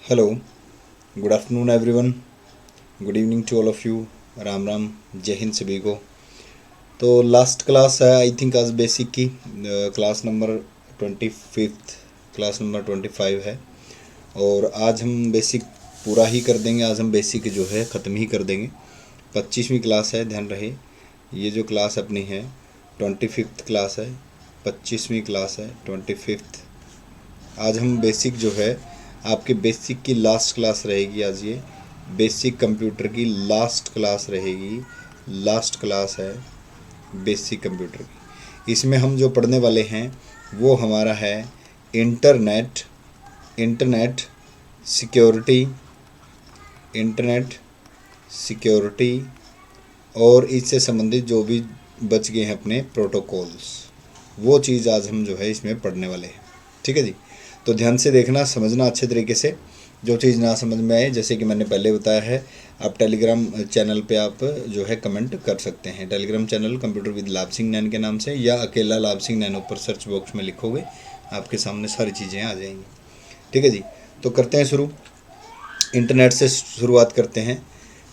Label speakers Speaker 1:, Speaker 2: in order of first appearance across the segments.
Speaker 1: Hello, good afternoon everyone, good evening to all of you. Ram Ram, जय हिंद सभी को। तो लास्ट क्लास है आई थिंक आज बेसिक की, क्लास नंबर 25, क्लास नंबर 25 है। और आज हम बेसिक पूरा ही कर देंगे। आज हम बेसिक जो है ख़त्म ही कर देंगे। 25वीं क्लास है, ध्यान रहे। ये जो क्लास अपनी है 25th क्लास है, 25वीं क्लास है 25th। आज हम बेसिक जो है आपके बेसिक की लास्ट क्लास रहेगी। आज ये बेसिक कंप्यूटर की लास्ट क्लास रहेगी। लास्ट क्लास है बेसिक कंप्यूटर की। इसमें हम जो पढ़ने वाले हैं वो हमारा है internet, internet security, internet security और इससे संबंधित जो भी बच गए हैं अपने प्रोटोकॉल्स, वो चीज़ आज हम जो है इसमें पढ़ने वाले हैं। ठीक है जी। तो ध्यान से देखना, समझना अच्छे तरीके से। जो चीज़ ना समझ में आए, जैसे कि मैंने पहले बताया है, आप टेलीग्राम चैनल पे आप जो है कमेंट कर सकते हैं। टेलीग्राम चैनल कंप्यूटर विद लाभ सिंह नैन के नाम से, या अकेला लाभ सिंह नैन ऊपर सर्च बॉक्स में लिखोगे, आपके सामने सारी चीज़ें आ जाएंगी। ठीक है जी। तो करते हैं शुरू। इंटरनेट से शुरुआत करते हैं।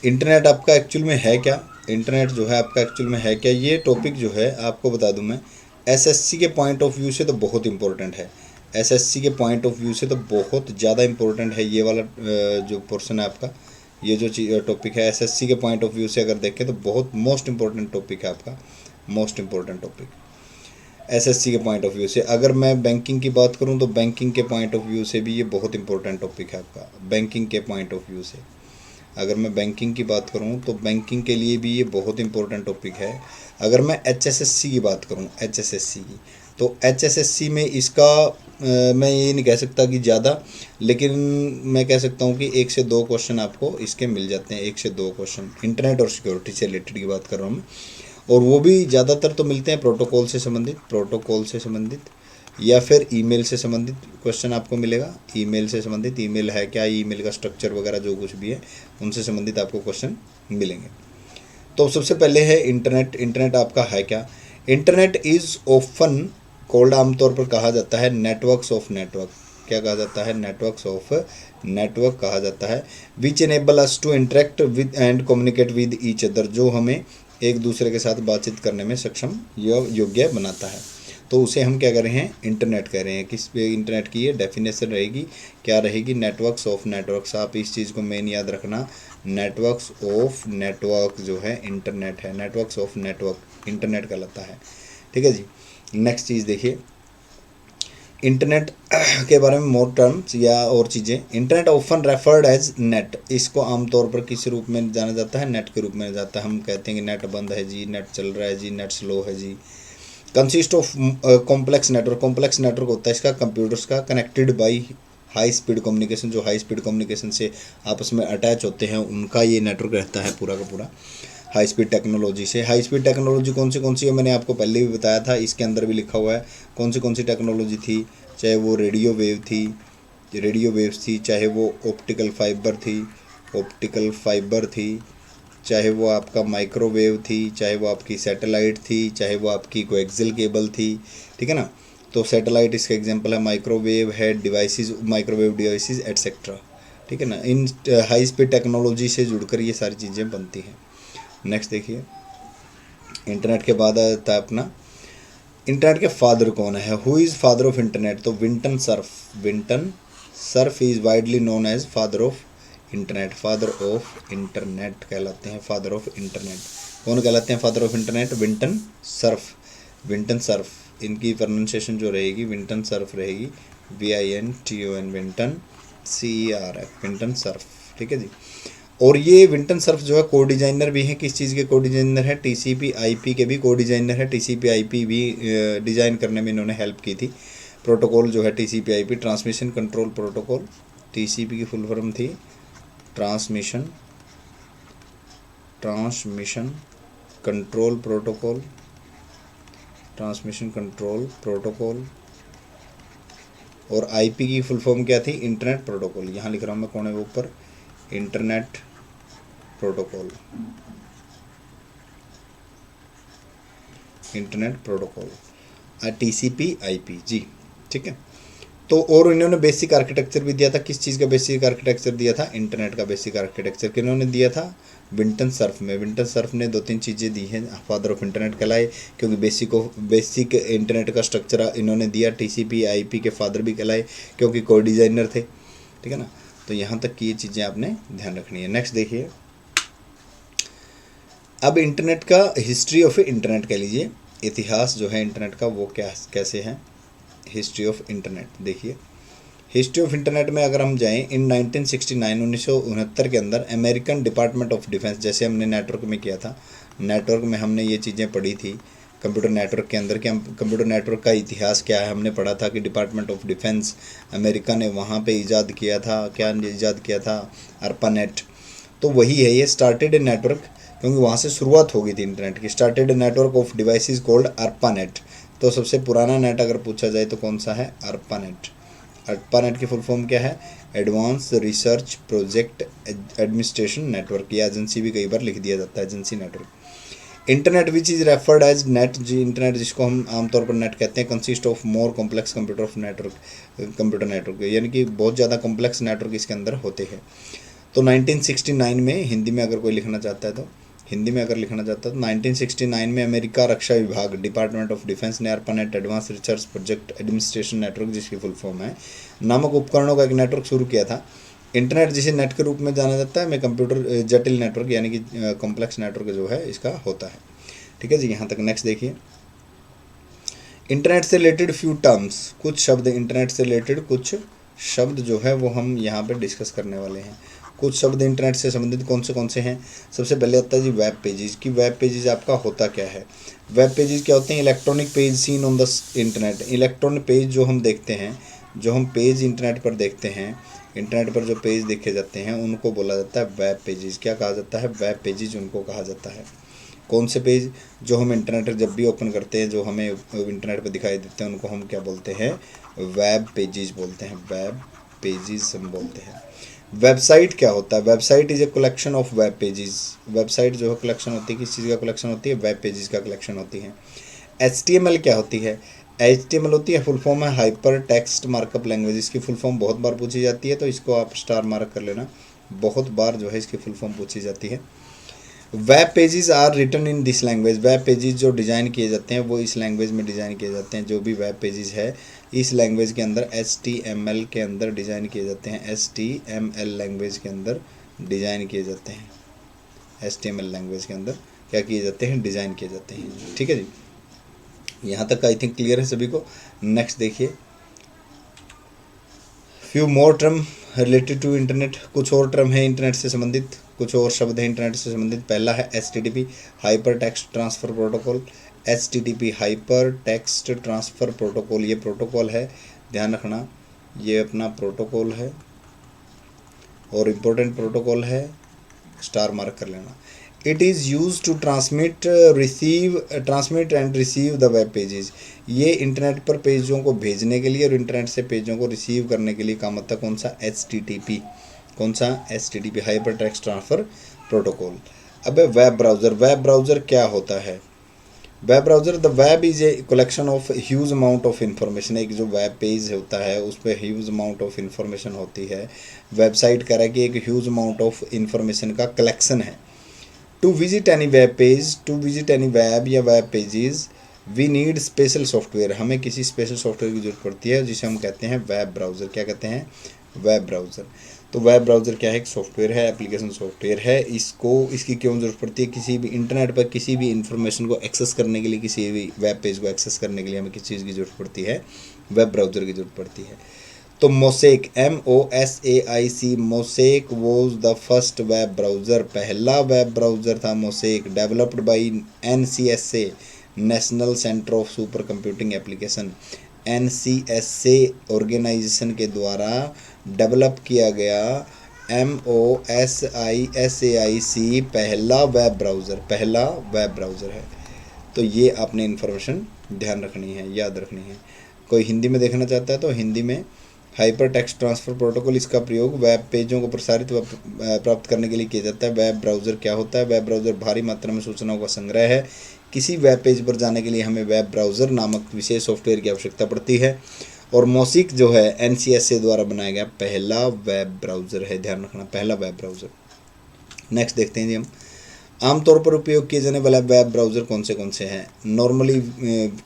Speaker 1: इंटरनेट आपका एक्चुअल में है क्या? इंटरनेट जो है आपका एक्चुअल में है क्या, ये टॉपिक जो है आपको बता दूं मैं, एसएससी के पॉइंट ऑफ व्यू से तो बहुत इंपॉर्टेंट है। एसएससी के पॉइंट ऑफ व्यू से तो बहुत ज़्यादा इंपॉर्टेंट है ये वाला जो पोर्शन है आपका। ये जो टॉपिक है एसएससी के पॉइंट ऑफ व्यू से अगर देखें तो बहुत मोस्ट इंपॉर्टेंट टॉपिक है आपका, मोस्ट इंपॉर्टेंट टॉपिक एसएससी के पॉइंट ऑफ व्यू से। अगर मैं बैंकिंग की बात करूं तो बैंकिंग के पॉइंट ऑफ व्यू से भी ये बहुत इंपॉर्टेंट टॉपिक है आपका। बैंकिंग के पॉइंट ऑफ व्यू से अगर मैं बैंकिंग की बात करूं तो बैंकिंग के लिए भी ये बहुत इंपॉर्टेंट टॉपिक है। अगर मैं एचएसएससी की बात करूं, एचएसएससी की, तो एचएसएससी में इसका मैं ये नहीं कह सकता कि ज़्यादा, लेकिन मैं कह सकता हूँ कि 1 से 2 क्वेश्चन आपको इसके मिल जाते हैं। 1 से 2 क्वेश्चन इंटरनेट और सिक्योरिटी से रिलेटेड की बात कर रहा हूँ मैं। और वो भी ज़्यादातर तो मिलते हैं प्रोटोकॉल से संबंधित, प्रोटोकॉल से संबंधित, या फिर ईमेल से संबंधित क्वेश्चन आपको मिलेगा। ईमेल से संबंधित, ईमेल है क्या, ईमेल का स्ट्रक्चर वगैरह जो कुछ भी है उनसे संबंधित आपको क्वेश्चन मिलेंगे। तो सबसे पहले है इंटरनेट। इंटरनेट आपका है क्या? इंटरनेट इज़ ऑफन कॉल्ड, आमतौर पर कहा जाता है नेटवर्क्स ऑफ नेटवर्क। क्या कहा जाता है? नेटवर्क्स ऑफ नेटवर्क कहा जाता है। Which enable us to interact with and communicate with each other, जो हमें एक दूसरे के साथ बातचीत करने में सक्षम योग्य बनाता है। तो उसे हम क्या कर रहे हैं? इंटरनेट कह रहे हैं। किस पे इंटरनेट की ये डेफिनेशन रहेगी, क्या रहेगी? Networks of networks. आप इस चीज़ को मेन याद रखना, नेटवर्क्स ऑफ नेटवर्क जो है इंटरनेट है। नेटवर्क्स ऑफ नेटवर्क इंटरनेट कहलाता है। ठीक है जी। नेक्स्ट चीज़ देखिए, इंटरनेट के बारे में मोर टर्म्स या और चीज़ें। Internet often referred as net, इसको आमतौर पर किस रूप में जाना जाता है? नेट के रूप में जाता है। हम कहते हैं कि नेट बंद है जी, नेट चल रहा है जी, नेट स्लो है जी। Consist of complex network. Complex network होता है इसका कंप्यूटर्स का connected by high speed communication. जो हाई स्पीड कम्युनिकेशन से आपस में अटैच होते हैं उनका ये नेटवर्क रहता है पूरा का पूरा हाई स्पीड टेक्नोलॉजी से। हाई स्पीड टेक्नोलॉजी कौन सी है? मैंने आपको पहले भी बताया था, इसके अंदर भी लिखा हुआ है कौन सी टेक्नोलॉजी थी। चाहे वो रेडियो वेव थी, रेडियो वेव्स थी, चाहे वो ऑप्टिकल फाइबर थी, ऑप्टिकल फाइबर थी, चाहे वो आपका माइक्रोवेव थी, चाहे वो आपकी सैटेलाइट थी, चाहे वो आपकी कोएक्सियल केबल थी। ठीक है ना। तो सैटेलाइट इसका एग्जांपल है, माइक्रोवेव है डिवाइसेस, माइक्रोवेव डिवाइसेस एटसेट्रा। ठीक है ना। इन हाई स्पीड टेक्नोलॉजी से जुड़कर ये सारी चीज़ें बनती हैं। नेक्स्ट देखिए, इंटरनेट के बाद आता है अपना, इंटरनेट के फादर कौन है? Who is father of internet? तो Vinton Cerf. Vinton Cerf is widely known as father of internet. Father of internet कहलाते हैं, फादर ऑफ इंटरनेट। कौन कहलाते हैं father of internet? Vinton Cerf. Vinton Cerf, इनकी प्रोनाउंसिएशन जो रहेगी विंटन सर्फ रहेगी, VINTON, Vinton CERF, Vinton Cerf. ठीक है जी। और ये विंटन सर्फ जो है को डिजाइनर भी हैं। किस चीज़ के को डिजाइनर है? TCP/IP के भी को डिजाइनर है। TCP/IP भी डिज़ाइन करने में इन्होंने हेल्प की थी। प्रोटोकॉल जो है TCP/IP, transmission control protocol. TCP की फुल फॉर्म थी transmission control protocol, transmission control protocol. और IP की फुल फॉर्म क्या थी? Internet protocol. यहाँ लिख रहा हूँ मैं कोने के ऊपर, internet protocol, internet protocol, TCP/IP जी। ठीक है। तो और इन्होंने बेसिक आर्किटेक्चर भी दिया था। किस चीज़ का बेसिक आर्किटेक्चर दिया था? इंटरनेट का बेसिक आर्किटेक्चर किन्होंने दिया था? विंटन सर्फ में। विंटन सर्फ ने 2-3 चीज़ें दी हैं, फादर ऑफ इंटरनेट कहलाए, क्योंकि बेसिक इंटरनेट का स्ट्रक्चर इन्होंने दिया। टीसीपी आईपी के फादर भी कहलाए क्योंकि कोड डिज़ाइनर थे, ठीक है ना। तो यहाँ तक की ये चीज़ें आपने ध्यान रखनी है। नेक्स्ट देखिए, अब इंटरनेट का हिस्ट्री ऑफ इंटरनेट कह लीजिए, इतिहास जो है इंटरनेट का वो क्या कैसे है। हिस्ट्री ऑफ इंटरनेट देखिए, हिस्ट्री ऑफ इंटरनेट में अगर हम जाएं, इन 1969 1969 के अंदर अमेरिकन डिपार्टमेंट ऑफ डिफेंस, जैसे हमने नेटवर्क में किया था, नेटवर्क में हमने ये चीज़ें पढ़ी थी कंप्यूटर नेटवर्क के अंदर, कि हम कंप्यूटर नेटवर्क का इतिहास क्या है हमने पढ़ा था कि डिपार्टमेंट ऑफ डिफेंस अमेरिका ने वहाँ पे ईजाद किया था। क्या ईजाद किया था? ARPANET। तो वही है ये, स्टार्टेड ए नेटवर्क, क्योंकि वहाँ से शुरुआत हो गई थी इंटरनेट की। Started a network of devices called ARPANET। तो सबसे पुराना नेट अगर पूछा जाए तो कौन सा है? ARPANET। ARPANET की फुल फॉर्म क्या है? Advance research project administration network. या एजेंसी भी कई बार लिख दिया जाता है, agency network. Internet which is referred as net, जी इंटरनेट जिसको हम आमतौर पर नेट कहते हैं, consist of more complex computer network, यानी कि बहुत ज़्यादा कॉम्प्लेक्स नेटवर्क इसके अंदर होते हैं। तो 1969 में हिंदी में अगर कोई लिखना चाहता है तो, हिंदी में अगर लिखना चाहता है तो 1969 में अमेरिका रक्षा विभाग डिपार्टमेंट ऑफ डिफेंस ने ARPANET advance research project administration network, जिसकी फुल फॉर्म है, नामक उपकरणों का एक नेटवर्क शुरू किया था। इंटरनेट जिसे नेट के रूप में जाना जाता है, में कंप्यूटर जटिल नेटवर्क यानी कि कॉम्प्लेक्स नेटवर्क जो है इसका होता है, ठीक है जी। यहाँ तक नेक्स्ट देखिए, इंटरनेट से रिलेटेड फ्यू टर्म्स, कुछ शब्द इंटरनेट से रिलेटेड कुछ शब्द जो है वो हम यहाँ पे डिस्कस करने वाले हैं। कुछ शब्द इंटरनेट से संबंधित कौन से हैं? सबसे पहले आता है जी वेब पेजेस की। वेब पेजेस आपका होता क्या है? वेब पेजेस क्या होते हैं? Electronic page seen on the internet. Electronic page जो हम देखते हैं, जो हम पेज इंटरनेट पर देखते हैं, इंटरनेट पर जो पेज देखे जाते हैं उनको बोला जाता है वेब पेजेस। क्या कहा जाता है? वेब पेजेस उनको कहा जाता है। कौन से पेज? जो हम इंटरनेट जब भी ओपन करते हैं, जो हमें इंटरनेट पर दिखाई देते हैं, उनको हम क्या बोलते हैं? वेब पेजेस बोलते हैं। वेब पेजेस हम बोलते हैं। वेबसाइट क्या होता है? Website is a collection of web pages. Website जो है कलेक्शन होती है, किस चीज़ का कलेक्शन होती है? वेब पेजेस का कलेक्शन होती है। HTML क्या होती है? HTML होती है, फुल फॉर्म है हाइपर टेक्स्ट मार्कअप लैंग्वेज। इसकी फुल फॉर्म बहुत बार पूछी जाती है, तो इसको आप स्टार मार्क कर लेना, बहुत बार जो है इसकी फुल फॉर्म पूछी जाती है। Web pages are written in this language. Web pages जो डिज़ाइन किए जाते हैं वो इस लैंग्वेज में डिज़ाइन किए जाते हैं। जो भी वेब पेजेस है इस लैंग्वेज के अंदर, HTML के अंदर डिज़ाइन किए जाते हैं। HTML लैंग्वेज के अंदर डिज़ाइन किए जाते हैं। HTML लैंग्वेज के अंदर क्या किए जाते हैं? डिज़ाइन किए जाते हैं, ठीक है जी। यहाँ तक आई थिंक क्लियर है सभी को। नेक्स्ट देखिए, few more term related to internet. कुछ और टर्म है इंटरनेट से संबंधित, कुछ और शब्द हैं इंटरनेट से संबंधित। पहला है HTTP, hyper text transfer protocol. HTTP hyper text transfer protocol, ये प्रोटोकॉल है, ध्यान रखना, ये अपना प्रोटोकॉल है और इम्पोर्टेंट प्रोटोकॉल है, स्टार मार्क कर लेना। It is use to transmit and receive the web pages. ये इंटरनेट पर पेजों को भेजने के लिए और इंटरनेट से पेजों को रिसीव करने के लिए काम आता है। कौन सा? HTTP। कौन सा? HTTP hyper text transfer protocol. अब वेब ब्राउज़र। वेब ब्राउज़र क्या होता है? Web browser, the web is a collection of huge amount of information. एक जो वेब पेज होता है उस पर ह्यूज अमाउंट ऑफ इन्फॉर्मेशन होती है। वेबसाइट कह रहा है कि एक ह्यूज अमाउंट ऑफ इन्फॉर्मेशन का कलेक्शन है। To visit any web page, to visit any web या web pages, we need special software. हमें किसी स्पेशल सॉफ्टवेयर की जरूरत पड़ती है जिसे हम कहते हैं वेब ब्राउज़र। क्या कहते हैं? Web browser. तो वेब ब्राउज़र क्या है? एक सॉफ्टवेयर है, एप्लीकेशन सॉफ्टवेयर है। इसकी क्यों ज़रूरत पड़ती है? किसी भी इंटरनेट पर किसी भी इंफॉर्मेशन को एक्सेस करने के लिए, किसी भी वेब पेज को एक्सेस करने के लिए हमें किस चीज़ की ज़रूरत पड़ती है? वेब ब्राउज़र की ज़रूरत पड़ती है। तो Mosaic, MOSAIC, Mosaic was the first web browser. पहला वेब ब्राउज़र था Mosaic, developed by NCSA, national centre of super computing application. NCSA organisation के द्वारा डेवलप किया गया MOSAIC पहला वेब ब्राउज़र है। तो ये आपने इन्फॉर्मेशन ध्यान रखनी है, याद रखनी है। कोई हिंदी में देखना चाहता है तो हिंदी में हाइपर टेक्स्ट ट्रांसफ़र प्रोटोकॉल, इसका प्रयोग वेब पेजों को प्रसारित व प्राप्त करने के लिए किया जाता है। वेब ब्राउज़र क्या होता है? वेब ब्राउज़र भारी मात्रा में सूचनाओं का संग्रह है। किसी वेब पेज पर जाने के लिए हमें वेब ब्राउज़र नामक विशेष सॉफ्टवेयर की आवश्यकता पड़ती है और मोसिक जो है NCSA द्वारा बनाया गया पहला वेब ब्राउज़र है, ध्यान रखना, पहला वेब ब्राउज़र। नेक्स्ट देखते हैं जी हम, आमतौर पर उपयोग किए जाने वाला वेब ब्राउज़र कौन से हैं। नॉर्मली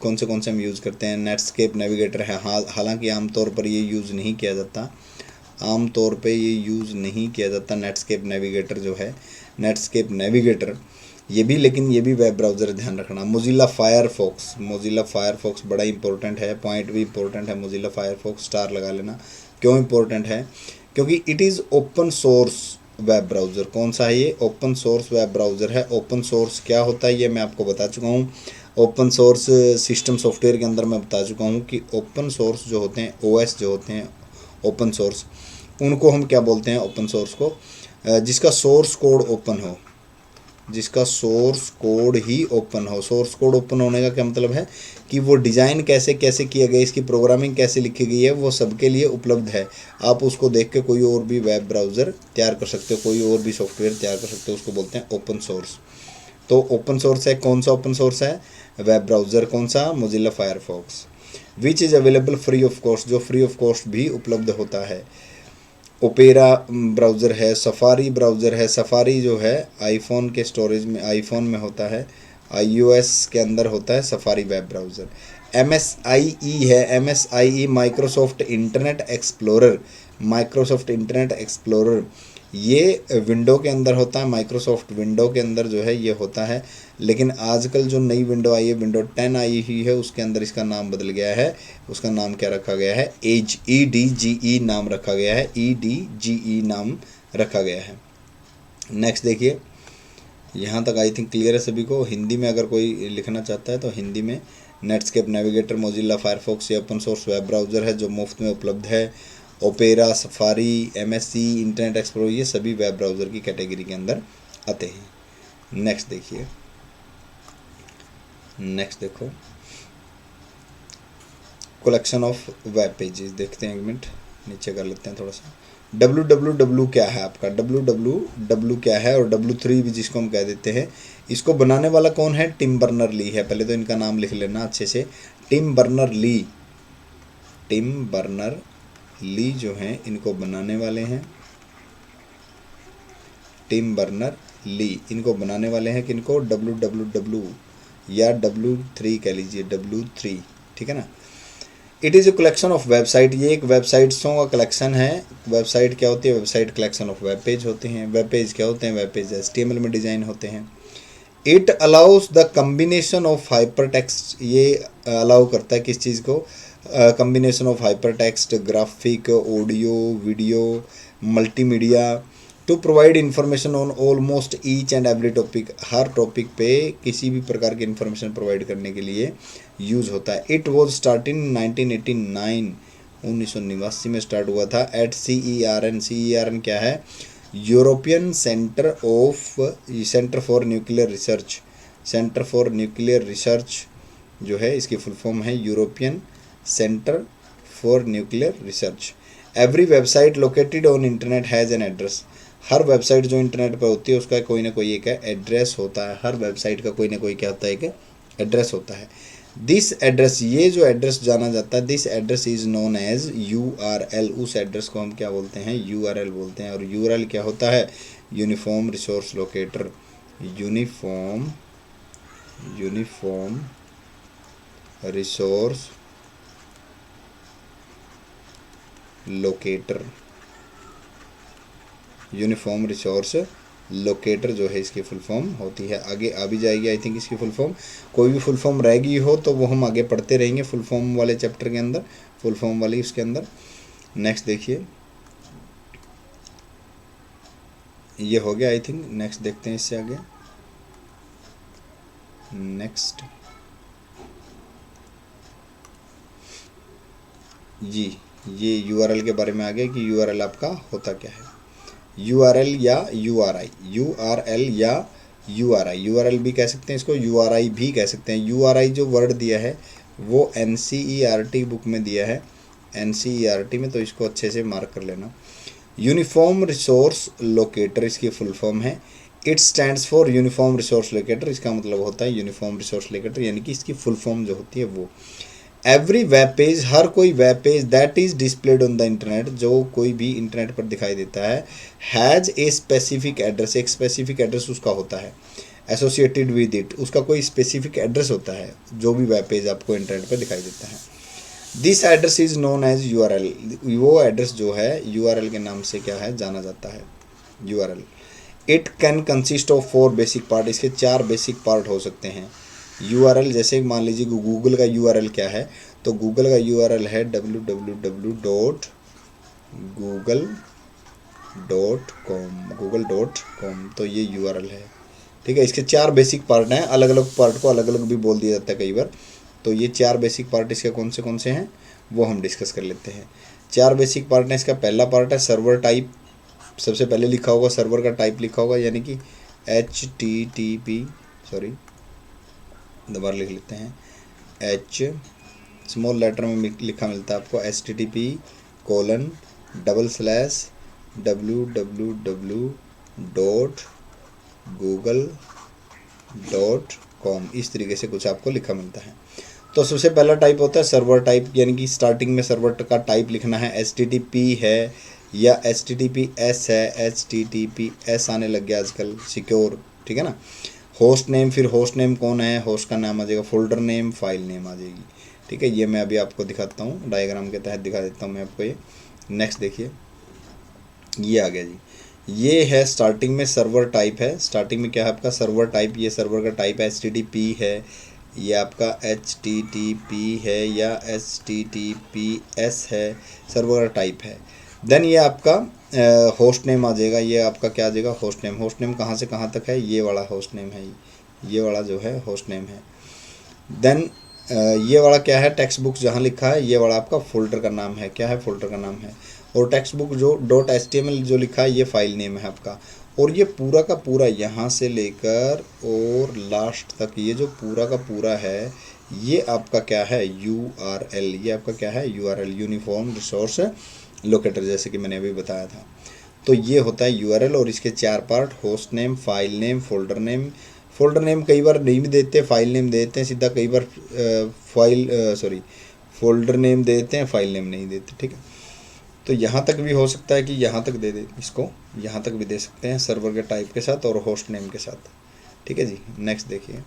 Speaker 1: कौन से हम यूज़ करते हैं, नेटस्केप नेविगेटर है। हालांकि आमतौर पर ये यूज़ नहीं किया जाता, आमतौर पे ये यूज़ नहीं किया जाता नेटस्केप नेविगेटर जो है, नेटस्केप नेविगेटर ये भी, लेकिन ये भी वेब ब्राउज़र, ध्यान रखना। मोजिला फायरफॉक्स बड़ा इंपॉर्टेंट है, पॉइंट भी इंपॉर्टेंट है। मोजिला फायरफॉक्स स्टार लगा लेना। क्यों इंपॉर्टेंट है, क्योंकि it is open source web browser. कौन सा है ये, ओपन सोर्स वेब ब्राउज़र है। ओपन सोर्स क्या होता है ये मैं आपको बता चुका हूँ, ओपन सोर्स सिस्टम सॉफ्टवेयर के अंदर मैं बता चुका हूँ कि ओपन सोर्स जो होते हैं, OS जो होते हैं ओपन सोर्स, उनको हम क्या बोलते हैं, ओपन सोर्स को जिसका सोर्स कोड ओपन हो, जिसका सोर्स कोड ही ओपन हो। सोर्स कोड ओपन होने का क्या मतलब है कि वो डिज़ाइन कैसे किया गया, इसकी प्रोग्रामिंग कैसे लिखी गई है, वो सबके लिए उपलब्ध है। आप उसको देख के कोई और भी वेब ब्राउज़र तैयार कर सकते हो, कोई और भी सॉफ्टवेयर तैयार कर सकते हो, उसको बोलते हैं ओपन सोर्स। तो ओपन सोर्स है, कौन सा ओपन सोर्स है, वेब ब्राउज़र कौन सा, Mozilla Firefox. Which is available free of cost, जो फ्री ऑफ कॉस्ट भी उपलब्ध होता है। ओपेरा ब्राउज़र है, सफारी ब्राउज़र है। सफारी जो है आईफोन के स्टोरेज में, आईफोन में होता है, iOS के अंदर होता है सफारी वेब ब्राउज़र। MSIE है, MSIE Microsoft internet explorer, Microsoft internet explorer ये विंडो के अंदर होता है, माइक्रोसॉफ्ट विंडो के अंदर जो है ये होता है। लेकिन आजकल जो नई विंडो आई है, विंडो 10 आई हुई है, उसके अंदर इसका नाम बदल गया है। उसका नाम क्या रखा गया है, एज, EDGE नाम रखा गया है, EDGE नाम रखा गया है। नेक्स्ट देखिए, यहाँ तक आई थिंक क्लियर है सभी को। हिंदी में अगर कोई लिखना चाहता है तो हिंदी में, नेटस्केप नेविगेटर मोजिला फायरफॉक्स ये ओपन सोर्स वेब ब्राउज़र है जो मुफ्त में उपलब्ध है। Opera, safari, MSC, internet explorer ये सभी वेब ब्राउज़र की कैटेगरी के अंदर आते हैं। नेक्स्ट देखिए, नेक्स्ट देखो, कलेक्शन ऑफ वेब पेजेस देखते हैं, एक मिनट नीचे कर लेते हैं थोड़ा सा। www क्या है आपका, www क्या है, और W3 भी जिसको हम कह देते हैं। इसको बनाने वाला कौन है, टिम बर्नर ली है। पहले तो इनका नाम लिख लेना अच्छे से, टिम बर्नर ली जो हैं इनको बनाने वाले हैं, टिम बर्नर ली इनको बनाने वाले हैं किनको, www या W3 कह लीजिए, W3, ठीक है ना। It is a collection of website, ये एक वेबसाइट्सों का कलेक्शन है। वेबसाइट क्या होती है, website collection of web page होते हैं। वेब पेज क्या होते हैं, वेब पेज HTML में डिज़ाइन होते हैं। It allows the combination of hyper text, ये अलाउ करता है किस चीज़ को, combination of hyper text, graphic, audio, video, multimedia, to provide information on almost each and every topic, हर टॉपिक पे किसी भी प्रकार की इन्फॉर्मेशन प्रोवाइड करने के लिए यूज़ होता है। इट वॉज स्टार्ट इन 1989, 1989 में स्टार्ट हुआ था। एट CERN क्या है, European centre for nuclear research, centre for nuclear research जो है इसकी फुल फॉर्म है European centre for nuclear research. Every website located on internet has an address, her website जो इंटरनेट पर होती है उसका कोई ना कोई एक एड्रेस होता है, हर वेबसाइट का कोई ना कोई क्या होता है, एक एड्रेस होता है। दिस एड्रेस, ये जो एड्रेस जाना जाता है, this address is known as URL, उस एड्रेस को हम क्या बोलते हैं, URL बोलते हैं। और URL क्या होता है, uniform resource locator, uniform resource locator, uniform resource locator जो है इसकी फुल फॉर्म होती है। आगे आ भी जाएगी आई थिंक इसकी फुल फॉर्म, कोई भी फुल फॉर्म रह गई हो तो वो हम आगे पढ़ते रहेंगे फुल फॉर्म वाले चैप्टर के अंदर, फुल फॉर्म वाली उसके अंदर। नेक्स्ट देखिए, ये हो गया आई थिंक। नेक्स्ट देखते हैं इससे आगे, नेक्स्ट जी, ये URL के बारे में आ गया कि URL आपका होता क्या है। URL या URI, URL या URL भी कह सकते हैं इसको, URI भी कह सकते हैं। URI जो वर्ड दिया है वो NCERT बुक में दिया है, NCERT में, तो इसको अच्छे से मार्क कर लेना। यूनिफॉर्म रिसोर्स लोकेटर इसकी फुल फॉर्म है। It stands for uniform resource locator, इसका मतलब होता है यूनिफॉर्म रिसोर्स लोकेटर, यानी कि इसकी फुल फॉर्म जो होती है वो। एवरी वेब पेज, हर कोई web page that is displayed on the internet, जो कोई भी इंटरनेट पर दिखाई देता है, हैज़ ए स्पेसिफिक एड्रेस, एक स्पेसिफिक एड्रेस उसका होता है, एसोसिएटेड विद इट, उसका कोई स्पेसिफिक एड्रेस होता है जो भी वेब पेज आपको इंटरनेट पर दिखाई देता है। This address is known as URL, वो एड्रेस जो है URL के नाम से क्या है जाना जाता है, URL। It can consist of 4 basic part, इसके 4 बेसिक पार्ट हो सकते हैं। URL जैसे मान लीजिए गूगल का URL क्या है, तो गूगल का URL है www.google.com, तो ये URL है, ठीक है। इसके 4 बेसिक पार्ट हैं, अलग अलग पार्ट को अलग अलग भी बोल दिया जाता है कई बार। तो ये 4 बेसिक पार्ट इसके कौन से हैं वो हम डिस्कस कर लेते हैं। 4 बेसिक पार्ट हैं। इसका पहला पार्ट है सर्वर टाइप, सबसे पहले लिखा होगा सर्वर का टाइप लिखा होगा, यानी कि HTTP, सॉरी दोबारा लिख लेते हैं, H स्मॉल लेटर में लिखा मिलता है आपको http://www.google.com, इस तरीके से कुछ आपको लिखा मिलता है। तो सबसे पहला टाइप होता है सर्वर टाइप, यानी कि स्टार्टिंग में सर्वर का टाइप लिखना है, HTTP है या HTTPS है, HTTPS आने लग गया आजकल, सिक्योर, ठीक है ना। होस्ट नेम, फिर होस्ट नेम कौन है, होस्ट का नाम आ जाएगा, फोल्डर नेम, फाइल नेम आ जाएगी, ठीक है। ये मैं अभी आपको दिखाता हूँ, डायग्राम के तहत दिखा देता हूँ मैं आपको ये। नेक्स्ट देखिए, ये आ गया जी, ये है स्टार्टिंग में सर्वर टाइप है। स्टार्टिंग में क्या है आपका सर्वर टाइप, ये सर्वर का टाइप है, HTTP है, ये आपका HTTP है या HTTPS है, सर्वर का टाइप है। देन ये आपका होस्ट नेम आ जाएगा, ये आपका क्या आ जाएगा होस्ट नेम। होस्ट नेम कहाँ से कहाँ तक है, ये वाला होस्ट नेम है, ये वाला जो है होस्ट नेम है। देन ये वाला क्या है, टेक्स्ट बुक जहाँ लिखा है, ये वाला आपका फोल्डर का नाम है, क्या है फोल्डर का नाम है। और टेक्स्ट बुक जो .html जो लिखा है, ये फाइल नेम है आपका। और ये पूरा का पूरा यहाँ से लेकर और लास्ट तक ये जो पूरा का पूरा है, ये आपका क्या है URL, ये आपका क्या है URL, यूनिफॉर्म रिसोर्स लोकेटर, जैसे कि मैंने अभी बताया था। तो ये होता है URL और इसके 4 part, host name, file name, folder name. Folder name कई बार नहीं भी देते, फाइल नेम देते हैं सीधा, कई बार फोल्डर नेम देते हैं, फाइल नेम नहीं देते, ठीक है। तो यहाँ तक भी हो सकता है कि यहाँ तक दे दे, इसको यहाँ तक भी दे सकते हैं सर्वर के टाइप के साथ और होस्ट नेम के साथ, ठीक है जी। नेक्स्ट देखिए,